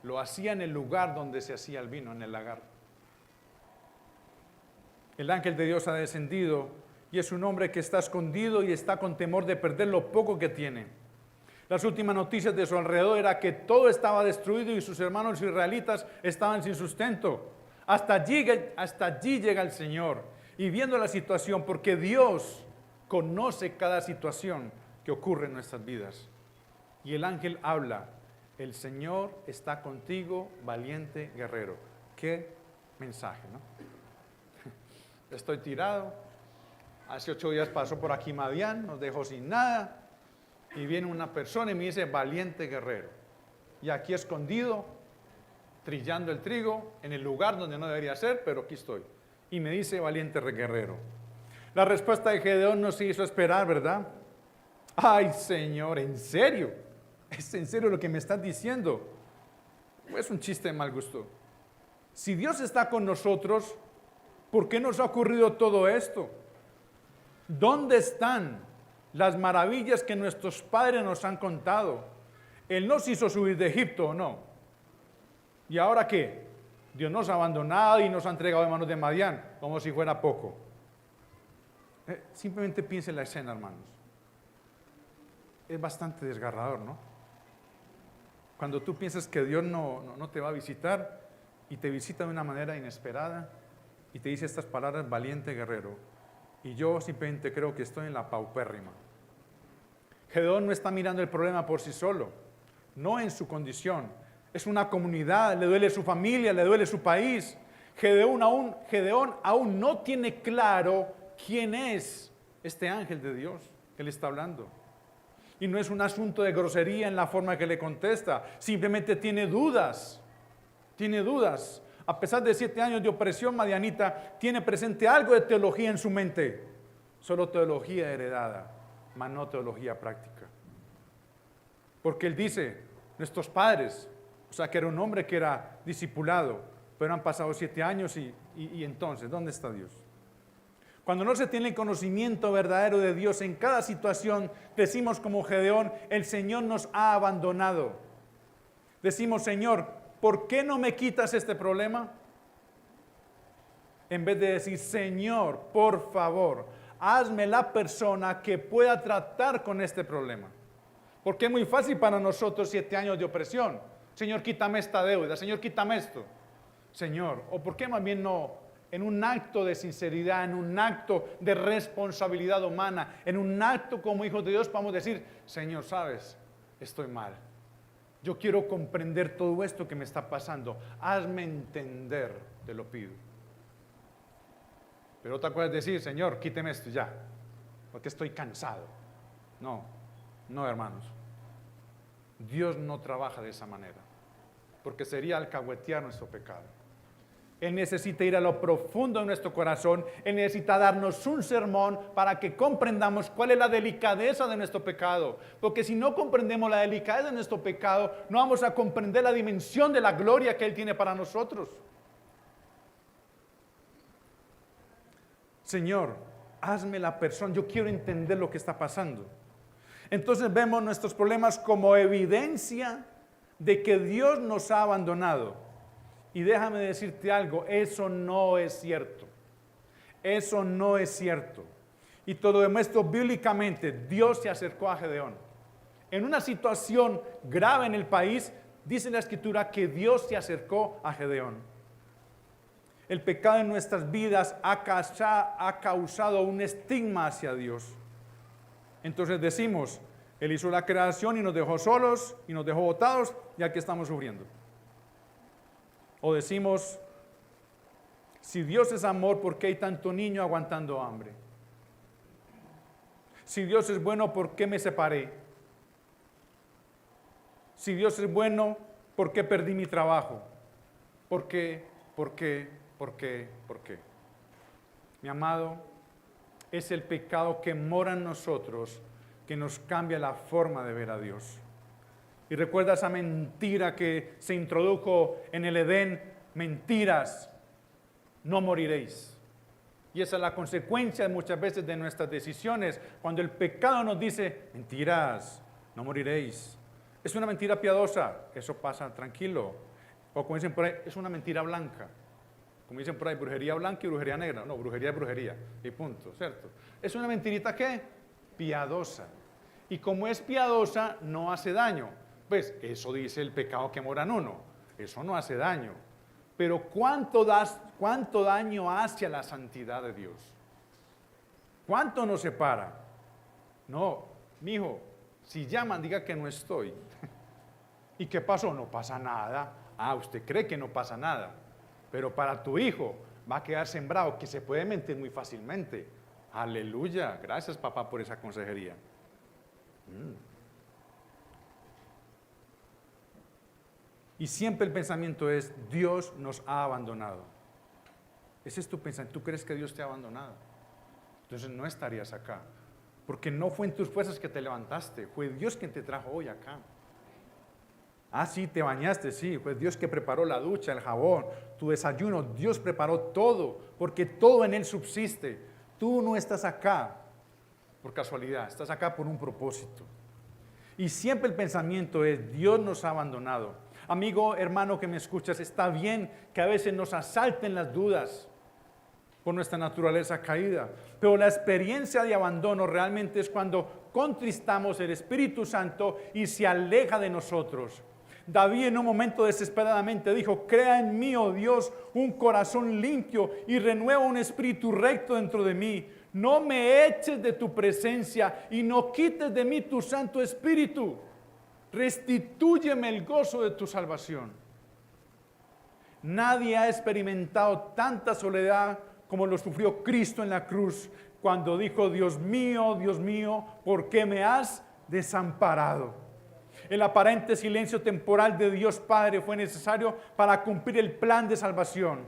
A: lo hacía en el lugar donde se hacía el vino, en el lagar. El ángel de Dios ha descendido y es un hombre que está escondido y está con temor de perder lo poco que tiene. Las últimas noticias de su alrededor era que todo estaba destruido y sus hermanos israelitas estaban sin sustento. Hasta allí llega el Señor y viendo la situación, porque Dios conoce cada situación que ocurre en nuestras vidas. Y el ángel habla: el Señor está contigo, valiente guerrero. Qué mensaje, ¿no? Estoy tirado. Hace 8 días pasó por aquí Madián, nos dejó sin nada. Y viene una persona y me dice: valiente guerrero. Y aquí escondido, trillando el trigo, en el lugar donde no debería ser, pero aquí estoy. Y me dice: valiente guerrero. La respuesta de Gedeón no se hizo esperar, ¿verdad? Ay, Señor, ¿en serio? ¿Es en serio lo que me estás diciendo? Es un chiste de mal gusto. Si Dios está con nosotros, ¿por qué nos ha ocurrido todo esto? ¿Dónde están las maravillas que nuestros padres nos han contado? Él nos hizo subir de Egipto, ¿o no? ¿Y ahora qué? Dios nos ha abandonado y nos ha entregado en manos de Madián, como si fuera poco. Simplemente piense en la escena, hermanos. Es bastante desgarrador, ¿no? Cuando tú piensas que Dios no te va a visitar y te visita de una manera inesperada y te dice estas palabras: valiente guerrero. Y yo simplemente creo que estoy en la paupérrima. Gedeón no está mirando el problema por sí solo, no en su condición. Es una comunidad, le duele su familia, le duele su país. Gedeón aún no tiene claro quién es este ángel de Dios que le está hablando. Y no es un asunto de grosería en la forma que le contesta, simplemente tiene dudas. Tiene dudas. A pesar de 7 años de opresión madianita, tiene presente algo de teología en su mente. Solo teología heredada, mas no teología práctica. Porque él dice: nuestros padres, o sea que era un hombre que era discipulado, pero han pasado 7 años y entonces, ¿dónde está Dios? Cuando no se tiene el conocimiento verdadero de Dios en cada situación, decimos como Gedeón: el Señor nos ha abandonado. Decimos, Señor, ¿por qué no me quitas este problema? En vez de decir, Señor, por favor, hazme la persona que pueda tratar con este problema. Porque es muy fácil para nosotros 7 años de opresión. Señor, quítame esta deuda. Señor, quítame esto. Señor, o por qué más bien no, en un acto de sinceridad, en un acto de responsabilidad humana, en un acto como hijos de Dios, podemos decir, Señor, sabes, estoy mal. Yo quiero comprender todo esto que me está pasando. Hazme entender, te lo pido. Pero otra cosa es decir, Señor, quíteme esto ya, porque estoy cansado. No, hermanos. Dios no trabaja de esa manera, porque sería alcahuetear nuestro pecado. Él necesita ir a lo profundo de nuestro corazón. Él necesita darnos un sermón para que comprendamos cuál es la delicadeza de nuestro pecado. Porque si no comprendemos la delicadeza de nuestro pecado, no vamos a comprender la dimensión de la gloria que Él tiene para nosotros. Señor, hazme la persona, yo quiero entender lo que está pasando. Entonces vemos nuestros problemas como evidencia de que Dios nos ha abandonado. Y déjame decirte algo, eso no es cierto. Eso no es cierto. Y te lo demuestro bíblicamente. Dios se acercó a Gedeón. En una situación grave en el país, dice la Escritura que Dios se acercó a Gedeón. El pecado en nuestras vidas ha causado un estigma hacia Dios. Entonces decimos, Él hizo la creación y nos dejó solos y nos dejó botados y aquí estamos sufriendo. O decimos, si Dios es amor, ¿por qué hay tanto niño aguantando hambre? Si Dios es bueno, ¿por qué me separé? Si Dios es bueno, ¿por qué perdí mi trabajo? ¿Por qué? ¿Por qué? ¿Por qué? ¿Por qué? Mi amado, es el pecado que mora en nosotros que nos cambia la forma de ver a Dios. Y recuerda esa mentira que se introdujo en el Edén, mentiras, no moriréis. Y esa es la consecuencia muchas veces de nuestras decisiones, cuando el pecado nos dice, mentiras, no moriréis. Es una mentira piadosa, eso pasa tranquilo. O como dicen por ahí, es una mentira blanca. Como dicen por ahí, brujería blanca y brujería negra. No, brujería es brujería. Y punto, ¿cierto? Es una mentirita, ¿qué? Piadosa. Y como es piadosa, no hace daño. Pues eso dice el pecado que mora en uno. Eso no hace daño. Pero ¿cuánto daño hace a la santidad de Dios? ¿Cuánto nos separa? No, mijo, si llaman, diga que no estoy. ¿Y qué pasó? No pasa nada. Ah, usted cree que no pasa nada. Pero para tu hijo va a quedar sembrado que se puede mentir muy fácilmente. Aleluya. Gracias, papá, por esa consejería. Y siempre el pensamiento es, Dios nos ha abandonado. Ese es tu pensamiento. ¿Tú crees que Dios te ha abandonado? Entonces no estarías acá. Porque no fue en tus fuerzas que te levantaste. Fue Dios quien te trajo hoy acá. Ah, sí, te bañaste, sí. Fue Dios que preparó la ducha, el jabón, tu desayuno. Dios preparó todo, porque todo en Él subsiste. Tú no estás acá por casualidad. Estás acá por un propósito. Y siempre el pensamiento es, Dios nos ha abandonado. Amigo, hermano que me escuchas, está bien que a veces nos asalten las dudas por nuestra naturaleza caída, pero la experiencia de abandono realmente es cuando contristamos el Espíritu Santo y se aleja de nosotros. David en un momento desesperadamente dijo, crea en mí, oh Dios, un corazón limpio y renueva un espíritu recto dentro de mí. No me eches de tu presencia y no quites de mí tu Santo Espíritu. Restitúyeme el gozo de tu salvación. Nadie ha experimentado tanta soledad como lo sufrió Cristo en la cruz, cuando dijo, Dios mío, ¿por qué me has desamparado? El aparente silencio temporal de Dios Padre fue necesario para cumplir el plan de salvación.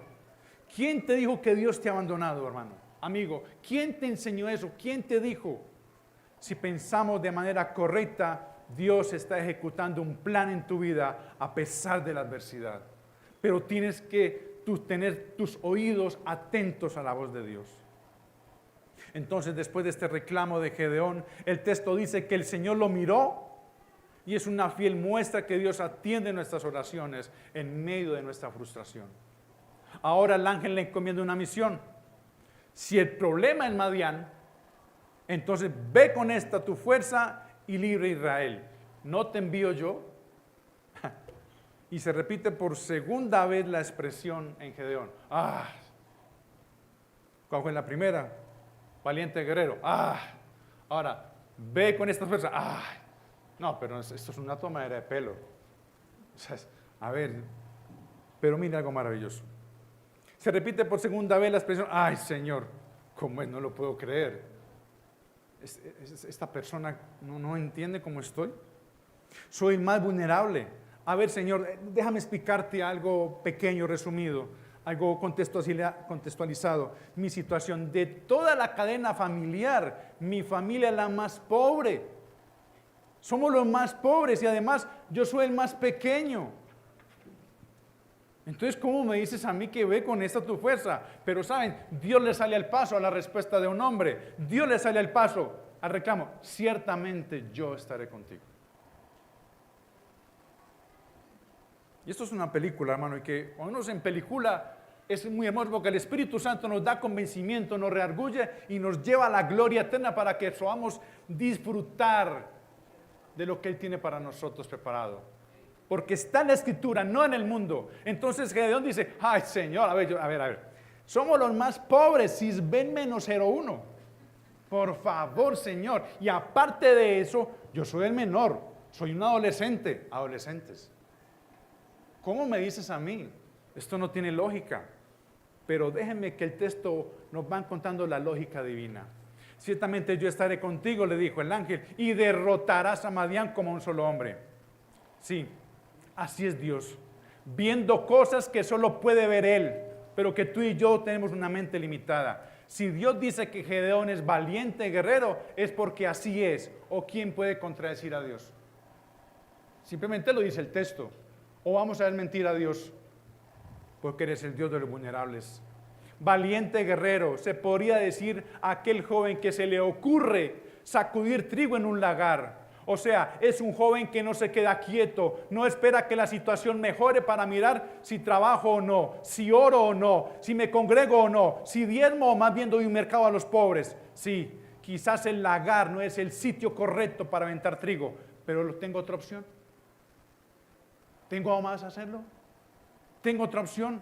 A: ¿Quién te dijo que Dios te ha abandonado, hermano? Amigo, ¿quién te enseñó eso? ¿Quién te dijo? Si pensamos de manera correcta, Dios está ejecutando un plan en tu vida a pesar de la adversidad. Pero tienes que tener tus oídos atentos a la voz de Dios. Entonces, después de este reclamo de Gedeón, el texto dice que el Señor lo miró, Y es una fiel muestra que Dios atiende nuestras oraciones en medio de nuestra frustración. Ahora el ángel le encomienda una misión. Si el problema es Madián, entonces ve con esta tu fuerza y libre a Israel. ¿No te envío yo? Y se repite por segunda vez la expresión en Gedeón. ¿Cuál fue la primera? Valiente guerrero. Ahora, ve con esta fuerza. No, pero esto es una tomadera de pelo. O sea, a ver, pero mira algo maravilloso. Se repite por segunda vez la expresión, ay Señor, ¿cómo es? No lo puedo creer. Esta persona no entiende cómo estoy. Soy más vulnerable. A ver, Señor, déjame explicarte algo pequeño, resumido, algo contextualizado. Mi situación de toda la cadena familiar, mi familia es la más pobre. Somos los más pobres y además yo soy el más pequeño. Entonces, ¿cómo me dices a mí que ve con esta tu fuerza? Pero saben, Dios le sale al paso a la respuesta de un hombre. Dios le sale al paso al reclamo. Ciertamente yo estaré contigo. Y esto es una película, hermano, y que cuando uno en película es muy hermoso porque el Espíritu Santo nos da convencimiento, nos reargulle y nos lleva a la gloria eterna para que podamos disfrutar de lo que Él tiene para nosotros preparado. Porque está en la Escritura, no en el mundo. Entonces Gedeón dice, ay Señor, a ver, somos los más pobres, si ven menos 0,1. Por favor, Señor. Y aparte de eso, yo soy el menor, soy un adolescente, adolescentes. ¿Cómo me dices a mí? Esto no tiene lógica. Pero déjenme que el texto nos va contando la lógica divina. Ciertamente yo estaré contigo, le dijo el ángel, y derrotarás a Madián como un solo hombre. Sí, así es Dios, viendo cosas que solo puede ver Él, pero que tú y yo tenemos una mente limitada. Si Dios dice que Gedeón es valiente guerrero, es porque así es. ¿O quién puede contradecir a Dios? Simplemente lo dice el texto. ¿O vamos a desmentir a Dios? Porque eres el Dios de los vulnerables. Valiente guerrero, se podría decir a aquel joven que se le ocurre sacudir trigo en un lagar. O sea, es un joven que no se queda quieto, no espera que la situación mejore para mirar si trabajo o no, si oro o no, si me congrego o no, si diezmo o más bien doy un mercado a los pobres. Sí, quizás el lagar no es el sitio correcto para aventar trigo, pero tengo otra opción. ¿Tengo algo más a hacerlo? ¿Tengo otra opción?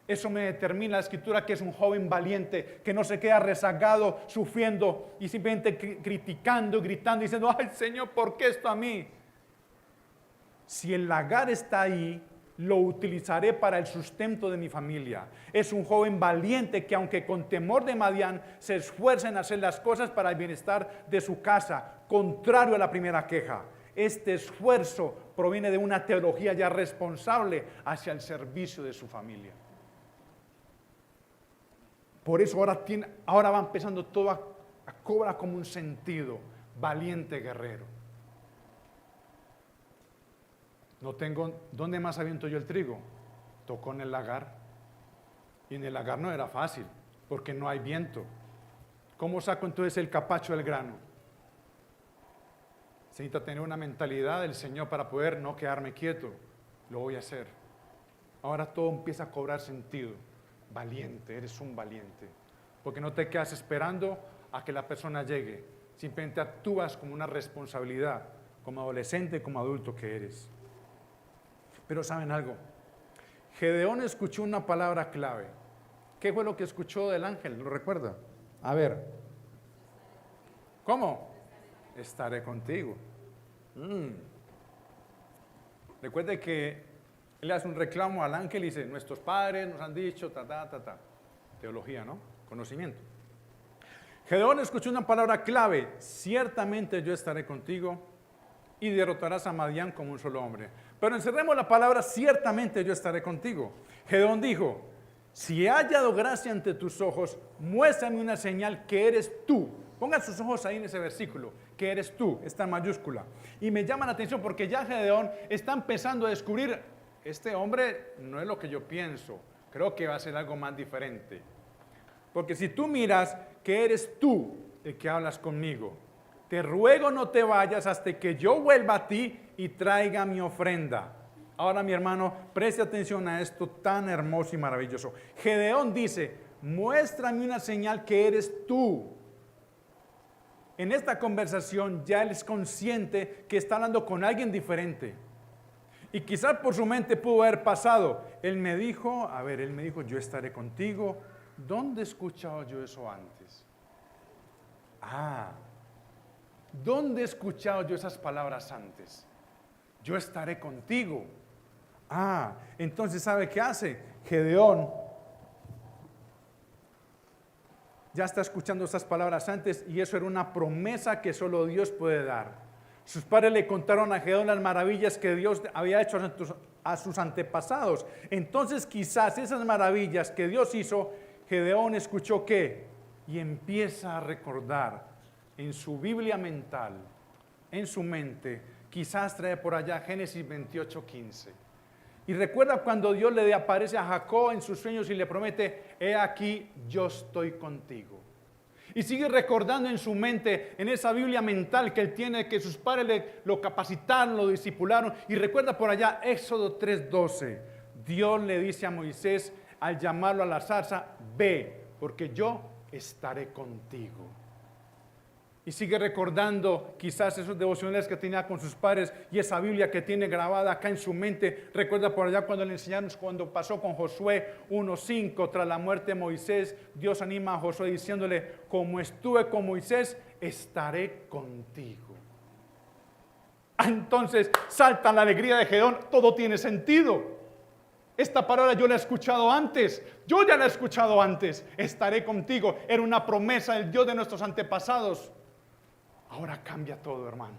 A: Eso me determina la Escritura que es un joven valiente, que no se queda rezagado, sufriendo y simplemente criticando, gritando, diciendo, ay Señor, ¿por qué esto a mí? Si el lagar está ahí, lo utilizaré para el sustento de mi familia. Es un joven valiente que aunque con temor de Madián, se esfuerza en hacer las cosas para el bienestar de su casa, contrario a la primera queja. Este esfuerzo proviene de una teología ya responsable hacia el servicio de su familia. Por eso ahora va empezando todo a cobrar como un sentido. Valiente guerrero. No tengo, ¿dónde más aviento yo el trigo? Tocó en el lagar. Y en el lagar no era fácil, porque no hay viento. ¿Cómo saco entonces el capacho del grano? Se necesita tener una mentalidad del Señor para poder no quedarme quieto. Lo voy a hacer. Ahora todo empieza a cobrar sentido. Valiente, eres un valiente. Porque no te quedas esperando a que la persona llegue. Simplemente actúas como una responsabilidad, como adolescente, como adulto que eres. Pero ¿saben algo? Gedeón escuchó una palabra clave. ¿Qué fue lo que escuchó del ángel? ¿Lo recuerda? A ver. ¿Cómo? Estaré contigo. Recuerde que él hace un reclamo al ángel y dice, nuestros padres nos han dicho, Teología, ¿no? Conocimiento. Gedeón escuchó una palabra clave, ciertamente yo estaré contigo y derrotarás a Madián como un solo hombre. Pero encerremos la palabra, ciertamente yo estaré contigo. Gedeón dijo, si he hallado gracia ante tus ojos, muéstrame una señal que eres tú. Pongan sus ojos ahí en ese versículo, que eres tú, está en mayúscula. Y me llama la atención porque ya Gedeón está empezando a descubrir, este hombre no es lo que yo pienso, creo que va a ser algo más diferente. Porque si tú miras que eres tú el que hablas conmigo,
B: te ruego no te vayas hasta que yo vuelva a ti y traiga mi ofrenda. Ahora, mi hermano, preste atención a esto tan hermoso y maravilloso. Gedeón dice, muéstrame una señal que eres tú. En esta conversación ya él es consciente que está hablando con alguien diferente. Y quizás por su mente pudo haber pasado. Él me dijo, yo estaré contigo. ¿Dónde he escuchado yo eso antes? ¿Dónde he escuchado yo esas palabras antes? Yo estaré contigo. Entonces, ¿sabe qué hace? Gedeón ya está escuchando esas palabras antes y eso era una promesa que solo Dios puede dar. Sus padres le contaron a Gedeón las maravillas que Dios había hecho a sus antepasados. Entonces, quizás esas maravillas que Dios hizo, Gedeón escuchó ¿qué? Y empieza a recordar en su Biblia mental, en su mente, quizás trae por allá Génesis 28:15. Y recuerda cuando Dios le aparece a Jacob en sus sueños y le promete, he aquí, yo estoy contigo. Y sigue recordando en su mente, en esa Biblia mental que él tiene, que sus padres lo capacitaron, lo discipularon. Y recuerda por allá Éxodo 3:12. Dios le dice a Moisés al llamarlo a la zarza, ve, porque yo estaré contigo. Y sigue recordando quizás esos devocionales que tenía con sus padres y esa Biblia que tiene grabada acá en su mente. Recuerda por allá cuando le enseñaron, cuando pasó con Josué 1:5, tras la muerte de Moisés, Dios anima a Josué diciéndole, como estuve con Moisés, estaré contigo. Entonces salta la alegría de Gedeón, todo tiene sentido. Esta palabra yo la he escuchado antes, yo ya la he escuchado antes, estaré contigo, era una promesa del Dios de nuestros antepasados. Ahora cambia todo, hermano.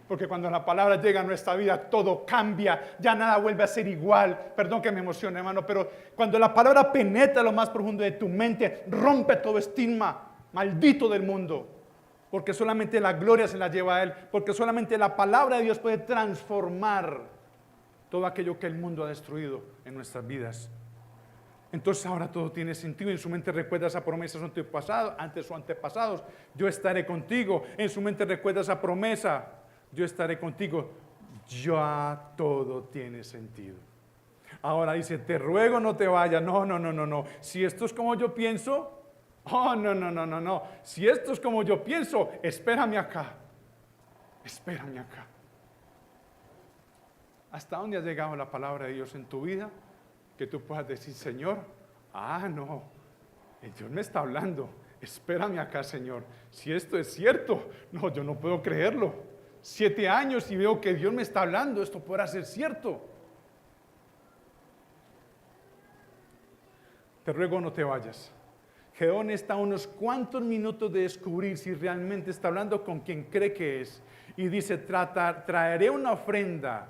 B: Porque cuando la palabra llega a nuestra vida, todo cambia. Ya nada vuelve a ser igual. Perdón que me emocione, hermano, pero cuando la palabra penetra lo más profundo de tu mente, rompe todo estigma maldito del mundo. Porque solamente la gloria se la lleva a Él. Porque solamente la palabra de Dios puede transformar todo aquello que el mundo ha destruido en nuestras vidas. Entonces ahora todo tiene sentido. En su mente recuerda esa promesa ante sus antepasados. Yo estaré contigo. En su mente recuerda esa promesa. Yo estaré contigo. Ya todo tiene sentido. Ahora dice, te ruego no te vayas. No. Si esto es como yo pienso, no. Si esto es como yo pienso, espérame acá. Espérame acá. ¿Hasta dónde ha llegado la palabra de Dios en tu vida? Que tú puedas decir, Señor, no, Dios me está hablando, espérame acá, Señor, si esto es cierto, no, yo no puedo creerlo, 7 años y veo que Dios me está hablando, esto podrá ser cierto. Te ruego no te vayas. Gedeón está a unos cuantos minutos de descubrir si realmente está hablando con quien cree que es, y dice, traeré una ofrenda.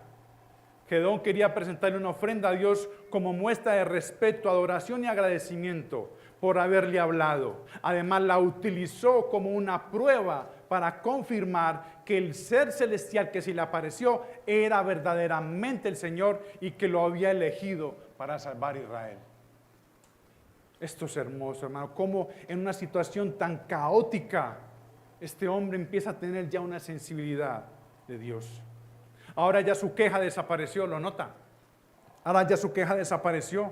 B: Gedeón quería presentarle una ofrenda a Dios como muestra de respeto, adoración y agradecimiento por haberle hablado. Además, la utilizó como una prueba para confirmar que el ser celestial que se le apareció era verdaderamente el Señor y que lo había elegido para salvar a Israel. Esto es hermoso, hermano, como en una situación tan caótica, este hombre empieza a tener ya una sensibilidad de Dios. Ahora ya su queja desapareció, ¿lo nota? Ahora ya su queja desapareció.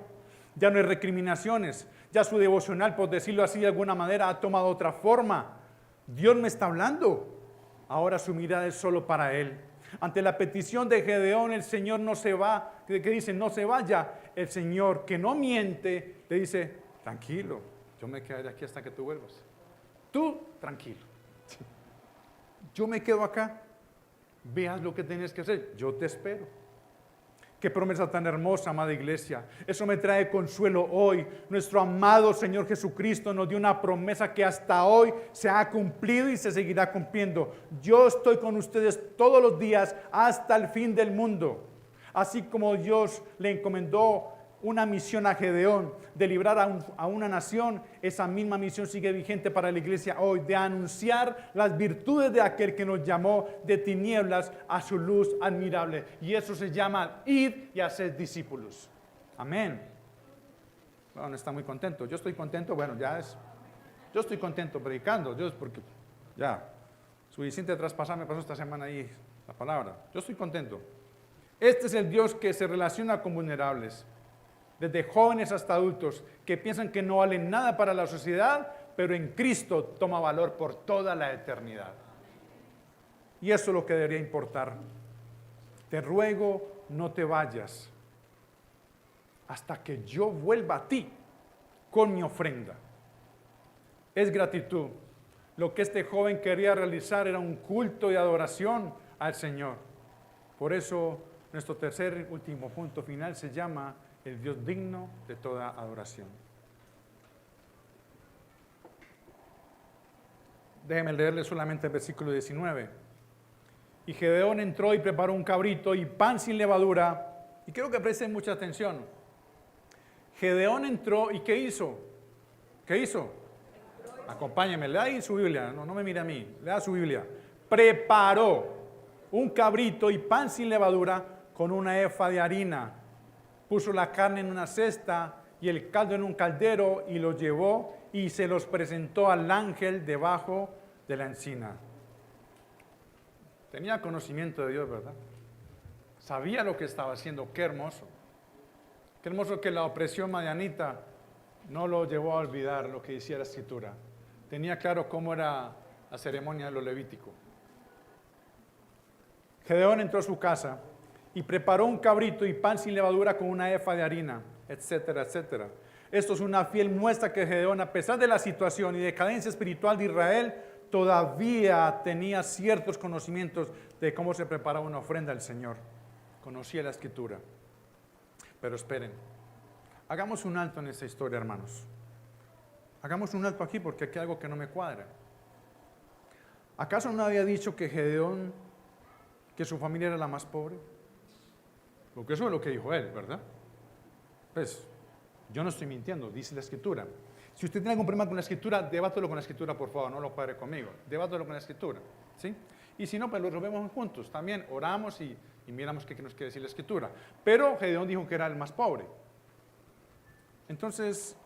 B: Ya no hay recriminaciones. Ya su devocional, por decirlo así de alguna manera, ha tomado otra forma. Dios me está hablando. Ahora su mirada es solo para Él. Ante la petición de Gedeón, el Señor no se va, que dice, no se vaya. El Señor, que no miente, le dice, tranquilo, yo me quedaré aquí hasta que tú vuelvas. Tú, tranquilo. Yo me quedo acá. Veas lo que tienes que hacer, yo te espero. Qué promesa tan hermosa, amada iglesia. Eso me trae consuelo hoy. Nuestro amado Señor Jesucristo nos dio una promesa que hasta hoy se ha cumplido y se seguirá cumpliendo. Yo estoy con ustedes todos los días hasta el fin del mundo. Así como Dios le encomendó una misión a Gedeón de librar a una nación, esa misma misión sigue vigente para la iglesia hoy, de anunciar las virtudes de aquel que nos llamó de tinieblas a su luz admirable. Y eso se llama ir y hacer discípulos. Amén. Bueno, está muy contento. Yo estoy contento, yo estoy contento predicando, porque ya Suficiente traspasar me pasó esta semana ahí la palabra. Yo estoy contento. Este es el Dios que se relaciona con vulnerables, desde jóvenes hasta adultos, que piensan que no valen nada para la sociedad, pero en Cristo toma valor por toda la eternidad. Y eso es lo que debería importar. Te ruego, no te vayas hasta que yo vuelva a ti con mi ofrenda. Es gratitud. Lo que este joven quería realizar era un culto de adoración al Señor. Por eso nuestro tercer y último punto final se llama el Dios digno de toda adoración. Déjenme leerle solamente el versículo 19. Y Gedeón entró y preparó un cabrito y pan sin levadura. Y quiero que presten mucha atención. Gedeón entró y ¿qué hizo? ¿Qué hizo? Acompáñenme, lea ahí su Biblia, no me mire a mí, lea su Biblia. Preparó un cabrito y pan sin levadura con una efa de harina. Puso la carne en una cesta y el caldo en un caldero y lo llevó y se los presentó al ángel debajo de la encina. Tenía conocimiento de Dios, ¿verdad? Sabía lo que estaba haciendo, qué hermoso. Qué hermoso que la opresión madianita no lo llevó a olvidar lo que decía la Escritura. Tenía claro cómo era la ceremonia de lo levítico. Gedeón entró a su casa y preparó un cabrito y pan sin levadura con una efa de harina, etcétera, etcétera. Esto es una fiel muestra que Gedeón, a pesar de la situación y decadencia espiritual de Israel, todavía tenía ciertos conocimientos de cómo se preparaba una ofrenda al Señor. Conocía la Escritura. Pero esperen, hagamos un alto en esta historia, hermanos. Hagamos un alto aquí porque aquí hay algo que no me cuadra. ¿Acaso no había dicho que Gedeón, que su familia era la más pobre? Porque eso es lo que dijo él, ¿verdad? Pues, yo no estoy mintiendo, dice la Escritura. Si usted tiene algún problema con la Escritura, debátelo con la Escritura, por favor, no lo cuadre conmigo. Debátelo con la Escritura, ¿sí? Y si no, pues lo resolvemos juntos. También oramos y miramos qué nos quiere decir la Escritura. Pero Gedeón dijo que era el más pobre. Entonces,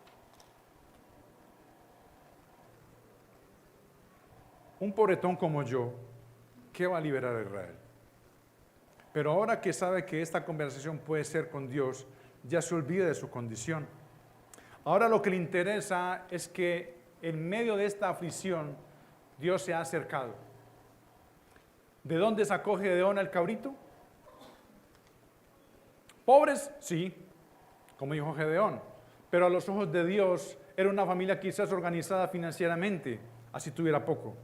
B: un pobretón como yo, ¿qué va a liberar a Israel? Pero ahora que sabe que esta conversación puede ser con Dios, ya se olvida de su condición. Ahora lo que le interesa es que en medio de esta aflicción, Dios se ha acercado. ¿De dónde sacó Gedeón al cabrito? Pobres, sí, como dijo Gedeón, pero a los ojos de Dios era una familia quizás organizada financieramente, así tuviera poco.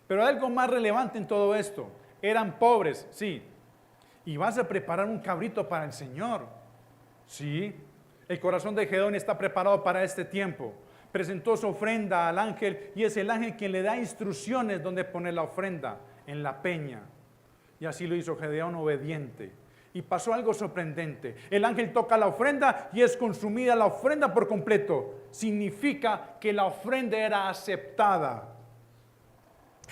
B: Pero hay algo más relevante en todo esto. Eran pobres, sí. Y vas a preparar un cabrito para el Señor. Sí. El corazón de Gedeón está preparado para este tiempo. Presentó su ofrenda al ángel y es el ángel quien le da instrucciones dónde poner la ofrenda, en la peña. Y así lo hizo Gedeón obediente. Y pasó algo sorprendente. El ángel toca la ofrenda y es consumida la ofrenda por completo. Significa que la ofrenda era aceptada.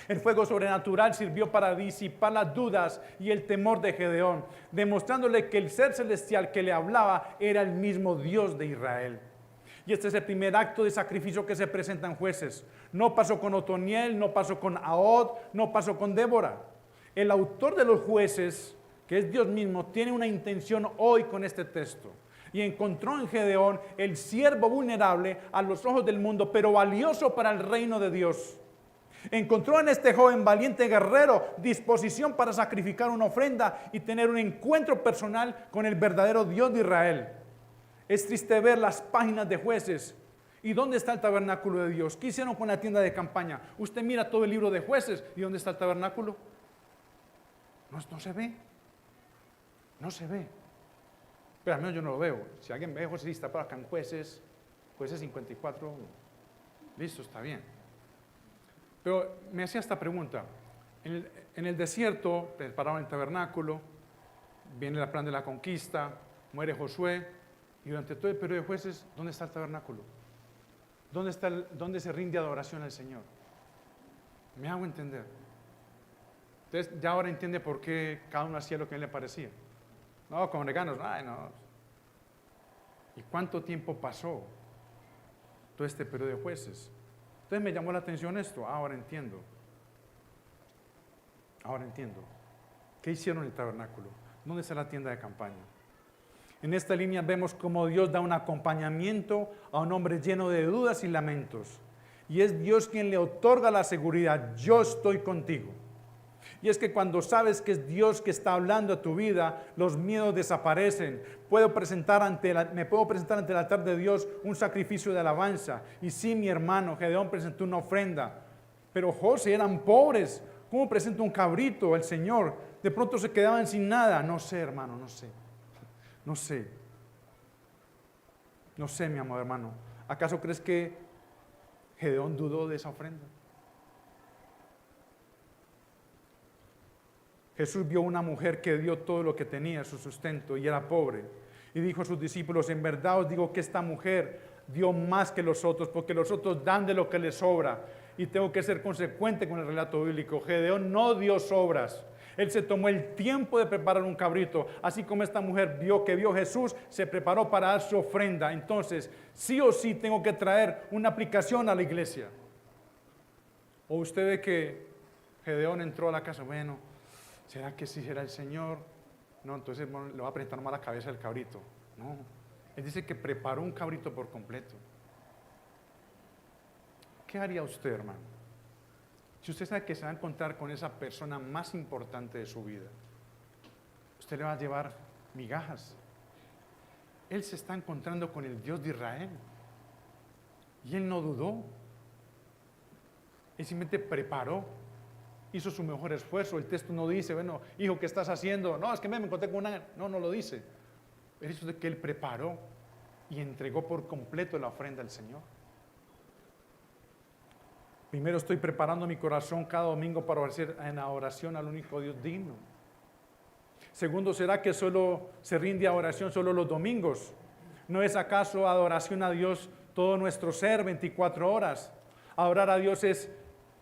B: El fuego sobrenatural sirvió para disipar las dudas y el temor de Gedeón, demostrándole que el ser celestial que le hablaba era el mismo Dios de Israel. Y este es el primer acto de sacrificio que se presenta en Jueces. No pasó con Otoniel, no pasó con Ahod, no pasó con Débora. El autor de los Jueces, que es Dios mismo, tiene una intención hoy con este texto. Y encontró en Gedeón el siervo vulnerable a los ojos del mundo, pero valioso para el reino de Dios. Encontró en este joven valiente guerrero disposición para sacrificar una ofrenda y tener un encuentro personal con el verdadero Dios de Israel. Es triste ver las páginas de Jueces. ¿Y dónde está el tabernáculo de Dios? ¿Qué hicieron con la tienda de campaña? Usted mira todo el libro de Jueces. ¿Y dónde está el tabernáculo? No se ve. No se ve. Pero al menos yo no lo veo. Si alguien ve Jueces, está para acá en Jueces 54, listo, está bien. Pero me hacía esta pregunta. En el desierto prepararon el tabernáculo, viene el plan de la conquista, muere Josué, y durante todo el periodo de Jueces, ¿dónde está el tabernáculo? ¿Dónde se rinde adoración al Señor? Me hago entender. Entonces, ya ahora entiende por qué cada uno hacía lo que a él le parecía. No, congreganos, ay no. ¿Y cuánto tiempo pasó todo este periodo de Jueces? Entonces me llamó la atención esto, ahora entiendo. Ahora entiendo. ¿Qué hicieron en el tabernáculo? ¿Dónde está la tienda de campaña? En esta línea vemos cómo Dios da un acompañamiento a un hombre lleno de dudas y lamentos. Y es Dios quien le otorga la seguridad. Yo estoy contigo. Y es que cuando sabes que es Dios que está hablando a tu vida, los miedos desaparecen. Me puedo presentar ante el altar de Dios un sacrificio de alabanza. Y sí, mi hermano Gedeón presentó una ofrenda. Pero José eran pobres. ¿Cómo presenta un cabrito el Señor? De pronto se quedaban sin nada. No sé, hermano, no sé. No sé. No sé, mi amado hermano. ¿Acaso crees que Gedeón dudó de esa ofrenda? Jesús vio una mujer que dio todo lo que tenía, su sustento, y era pobre. Y dijo a sus discípulos, en verdad os digo que esta mujer dio más que los otros, porque los otros dan de lo que les sobra. Y tengo que ser consecuente con el relato bíblico. Gedeón no dio sobras. Él se tomó el tiempo de preparar un cabrito. Así como esta mujer vio Jesús, se preparó para dar su ofrenda. Entonces, sí o sí tengo que traer una aplicación a la iglesia. O usted ve que Gedeón entró a la casa, bueno, ¿será que sí será el Señor? No, entonces bueno, le va a presentar nomás la cabeza del cabrito. No, él dice que preparó un cabrito por completo. ¿Qué haría usted, hermano? Si usted sabe que se va a encontrar con esa persona más importante de su vida, usted le va a llevar migajas. Él se está encontrando con el Dios de Israel. Y él no dudó. Él simplemente preparó. Hizo su mejor esfuerzo. El texto no dice, bueno, hijo, ¿qué estás haciendo? No, es que me encontré con una... No, no lo dice. El hecho de que él preparó y entregó por completo la ofrenda al Señor. Primero, estoy preparando mi corazón cada domingo para ofrecer en la oración al único Dios digno. Segundo, ¿será que solo se rinde a oración solo los domingos? ¿No es acaso adoración a Dios todo nuestro ser 24 horas? Adorar a Dios es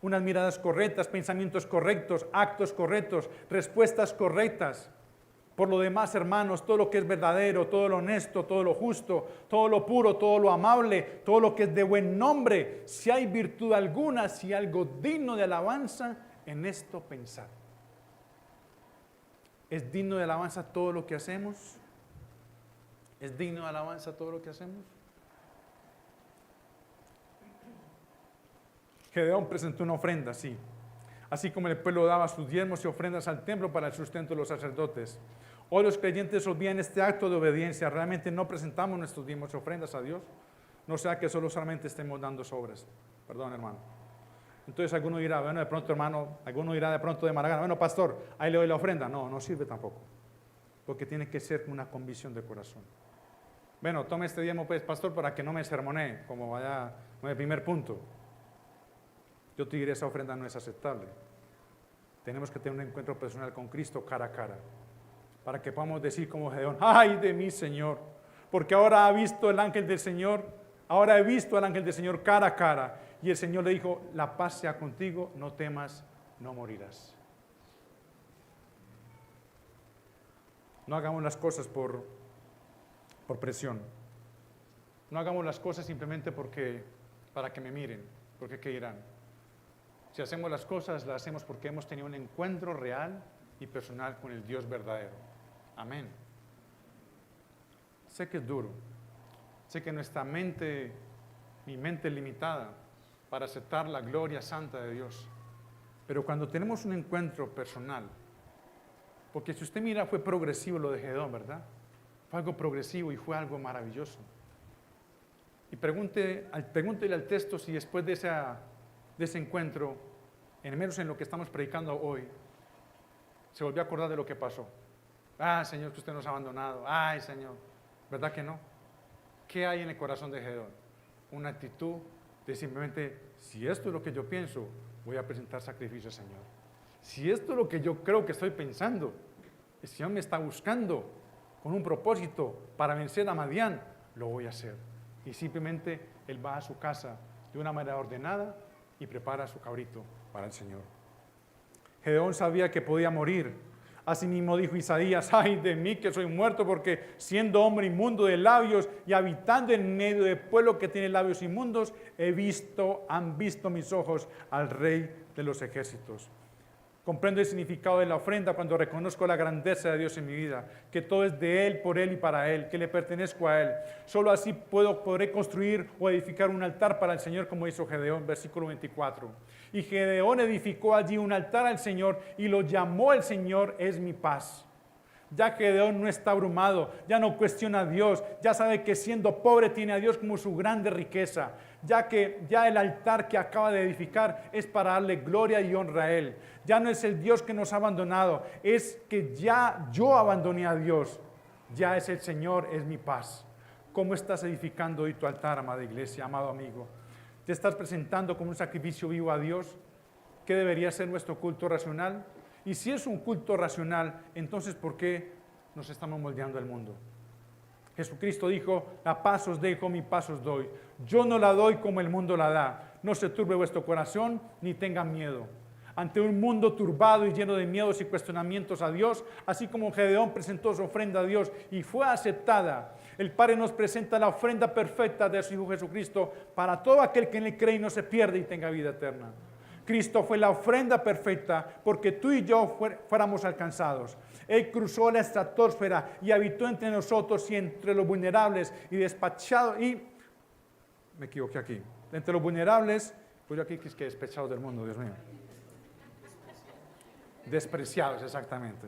B: unas miradas correctas, pensamientos correctos, actos correctos, respuestas correctas. Por lo demás, hermanos, todo lo que es verdadero, todo lo honesto, todo lo justo, todo lo puro, todo lo amable, todo lo que es de buen nombre, si hay virtud alguna, si hay algo digno de alabanza, en esto pensad. ¿Es digno de alabanza todo lo que hacemos? ¿Es digno de alabanza todo lo que hacemos? Gedeón presentó una ofrenda, sí. Así como el pueblo daba sus diezmos y ofrendas al templo para el sustento de los sacerdotes. Hoy los creyentes olvidan este acto de obediencia. Realmente no presentamos nuestros diezmos y ofrendas a Dios. No sea que solamente estemos dando sobras. Perdón, hermano. Entonces alguno dirá, bueno, de pronto, hermano, alguno dirá de pronto de mala gana, bueno, pastor, ahí le doy la ofrenda. No, no sirve tampoco. Porque tiene que ser una convicción de corazón. Bueno, tome este diezmo, pues, pastor, para que no me sermonee, como vaya con el primer punto. Yo te diré, esa ofrenda no es aceptable. Tenemos que tener un encuentro personal con Cristo cara a cara, para que podamos decir como Gedeón, ¡ay de mí, Señor! Porque ahora ha visto el ángel del Señor, ahora he visto al ángel del Señor cara a cara. Y el Señor le dijo, la paz sea contigo, no temas, no morirás. No hagamos las cosas por presión. No hagamos las cosas simplemente para que me miren, porque ¿qué dirán? Si hacemos las cosas, las hacemos porque hemos tenido un encuentro real y personal con el Dios verdadero. Amén. Sé que es duro. Sé que nuestra mente, mi mente es limitada para aceptar la gloria santa de Dios. Pero cuando tenemos un encuentro personal, porque si usted mira, fue progresivo lo de Gedeón, ¿verdad? Fue algo progresivo y fue algo maravilloso. Y pregúntele al texto si después de ese encuentro, en menos en lo que estamos predicando hoy, se volvió a acordar de lo que pasó. Ah, Señor, que usted nos ha abandonado. Ay, Señor, ¿verdad que no? ¿Qué hay en el corazón de Gedeón? Una actitud de simplemente, si esto es lo que yo pienso, voy a presentar sacrificio al Señor. Si esto es lo que yo creo que estoy pensando, el Señor me está buscando con un propósito para vencer a Madián, lo voy a hacer. Y simplemente él va a su casa de una manera ordenada y prepara su cabrito para el Señor. Gedeón sabía que podía morir. Asimismo dijo Isaías, ay de mí que soy muerto, porque siendo hombre inmundo de labios y habitando en medio de pueblo que tiene labios inmundos, han visto mis ojos al Rey de los ejércitos. Comprendo el significado de la ofrenda cuando reconozco la grandeza de Dios en mi vida, que todo es de Él, por Él y para Él, que le pertenezco a Él. Solo así podré construir o edificar un altar para el Señor como hizo Gedeón, versículo 24. Y Gedeón edificó allí un altar al Señor y lo llamó el Señor es mi paz. Ya Gedeón no está abrumado, ya no cuestiona a Dios, ya sabe que siendo pobre tiene a Dios como su grande riqueza, ya que ya el altar que acaba de edificar es para darle gloria y honra a Él. Ya no es el Dios que nos ha abandonado, es que ya yo abandoné a Dios, ya es el Señor, es mi paz. ¿Cómo estás edificando hoy tu altar, amada iglesia, amado amigo? ¿Te estás presentando como un sacrificio vivo a Dios? ¿Qué debería ser nuestro culto racional? Y si es un culto racional, entonces ¿por qué nos estamos moldeando al mundo? Jesucristo dijo, la paz os dejo, mi paz os doy. Yo no la doy como el mundo la da. No se turbe vuestro corazón, ni tengan miedo. Ante un mundo turbado y lleno de miedos y cuestionamientos a Dios, así como Gedeón presentó su ofrenda a Dios y fue aceptada, el Padre nos presenta la ofrenda perfecta de su Hijo Jesucristo para todo aquel que en él cree y no se pierde y tenga vida eterna. Cristo fue la ofrenda perfecta porque tú y yo fuéramos alcanzados. Él cruzó la estratosfera y habitó entre nosotros y entre los vulnerables y despachados. Y me equivoqué aquí. Entre los vulnerables, pues yo aquí que es que despechados del mundo, Dios mío. Despreciados, exactamente.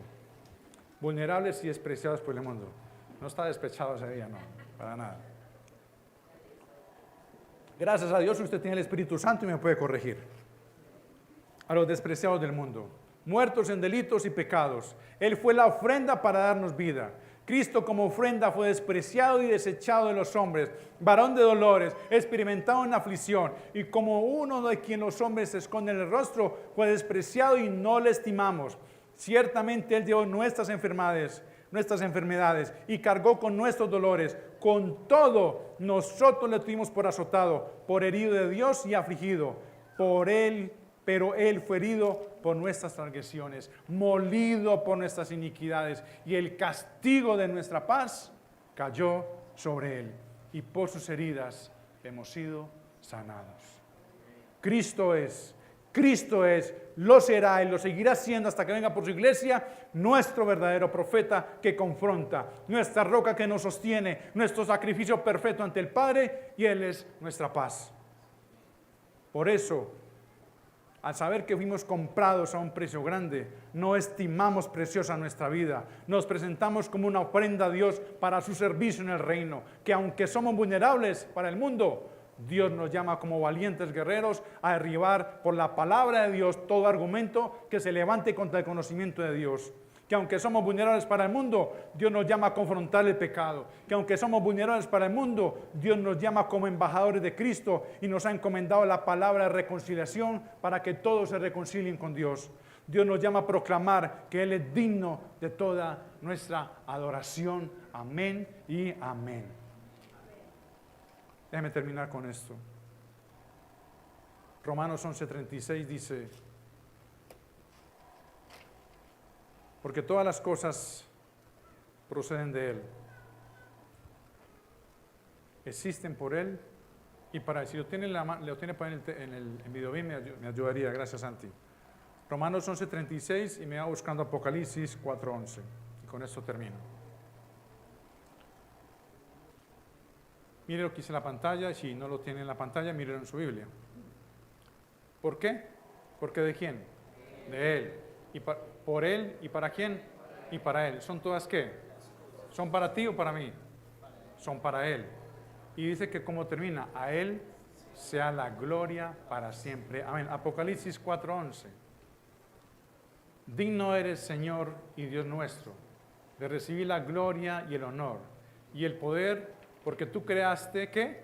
B: Vulnerables y despreciados por el mundo. No está despechado ese día, no, para nada. Gracias a Dios usted tiene el Espíritu Santo y me puede corregir. A los despreciados del mundo, muertos en delitos y pecados. Él fue la ofrenda para darnos vida. Cristo como ofrenda fue despreciado y desechado de los hombres, varón de dolores, experimentado en aflicción, y como uno de quien los hombres se esconden el rostro, fue despreciado y no le estimamos. Ciertamente Él llevó nuestras enfermedades y cargó con nuestros dolores. Con todo, nosotros le tuvimos por azotado, por herido de Dios y afligido. Pero Él fue herido por nuestras transgresiones, molido por nuestras iniquidades, y el castigo de nuestra paz cayó sobre Él, y por sus heridas hemos sido sanados. Cristo es, lo será y lo seguirá siendo hasta que venga por su iglesia, nuestro verdadero profeta que confronta, nuestra roca que nos sostiene, nuestro sacrificio perfecto ante el Padre, y Él es nuestra paz. Por eso, al saber que fuimos comprados a un precio grande, no estimamos preciosa nuestra vida. Nos presentamos como una ofrenda a Dios para su servicio en el reino. Que aunque somos vulnerables para el mundo, Dios nos llama como valientes guerreros a derribar por la palabra de Dios todo argumento que se levante contra el conocimiento de Dios. Que aunque somos vulnerables para el mundo, Dios nos llama a confrontar el pecado. Que aunque somos vulnerables para el mundo, Dios nos llama como embajadores de Cristo y nos ha encomendado la palabra de reconciliación para que todos se reconcilien con Dios. Dios nos llama a proclamar que Él es digno de toda nuestra adoración. Amén y amén. Déjeme terminar con esto. Romanos 11:36 dice: porque todas las cosas proceden de Él, existen por Él y para Él. Si lo tiene en video bien, me ayudaría. Gracias, Santi. Romanos 11:36 y me va buscando Apocalipsis 4:11. Y con esto termino. Mire lo que hice en la pantalla, y si no lo tiene en la pantalla, mírelo en su Biblia. ¿Por qué? ¿Porque de quién? De Él. Y por Él, ¿y para quién? Y para Él. ¿Son todas qué? ¿Son para ti o para mí? Son para Él. Y dice que como termina, a Él sea la gloria para siempre. Amén. Apocalipsis 4:11. Digno eres, Señor y Dios nuestro, de recibir la gloria y el honor y el poder, porque tú creaste, ¿qué?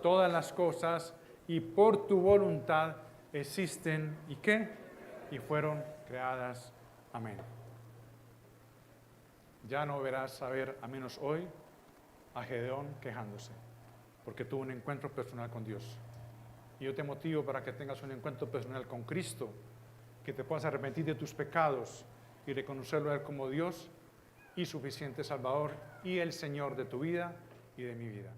B: Todas las cosas, y por tu voluntad existen, ¿y qué? Y fueron creadas. Amén. Ya no verás a ver, a menos hoy, a Gedeón quejándose, porque tuvo un encuentro personal con Dios. Y yo te motivo para que tengas un encuentro personal con Cristo, que te puedas arrepentir de tus pecados y reconocerlo a Él como Dios y suficiente Salvador y el Señor de tu vida y de mi vida.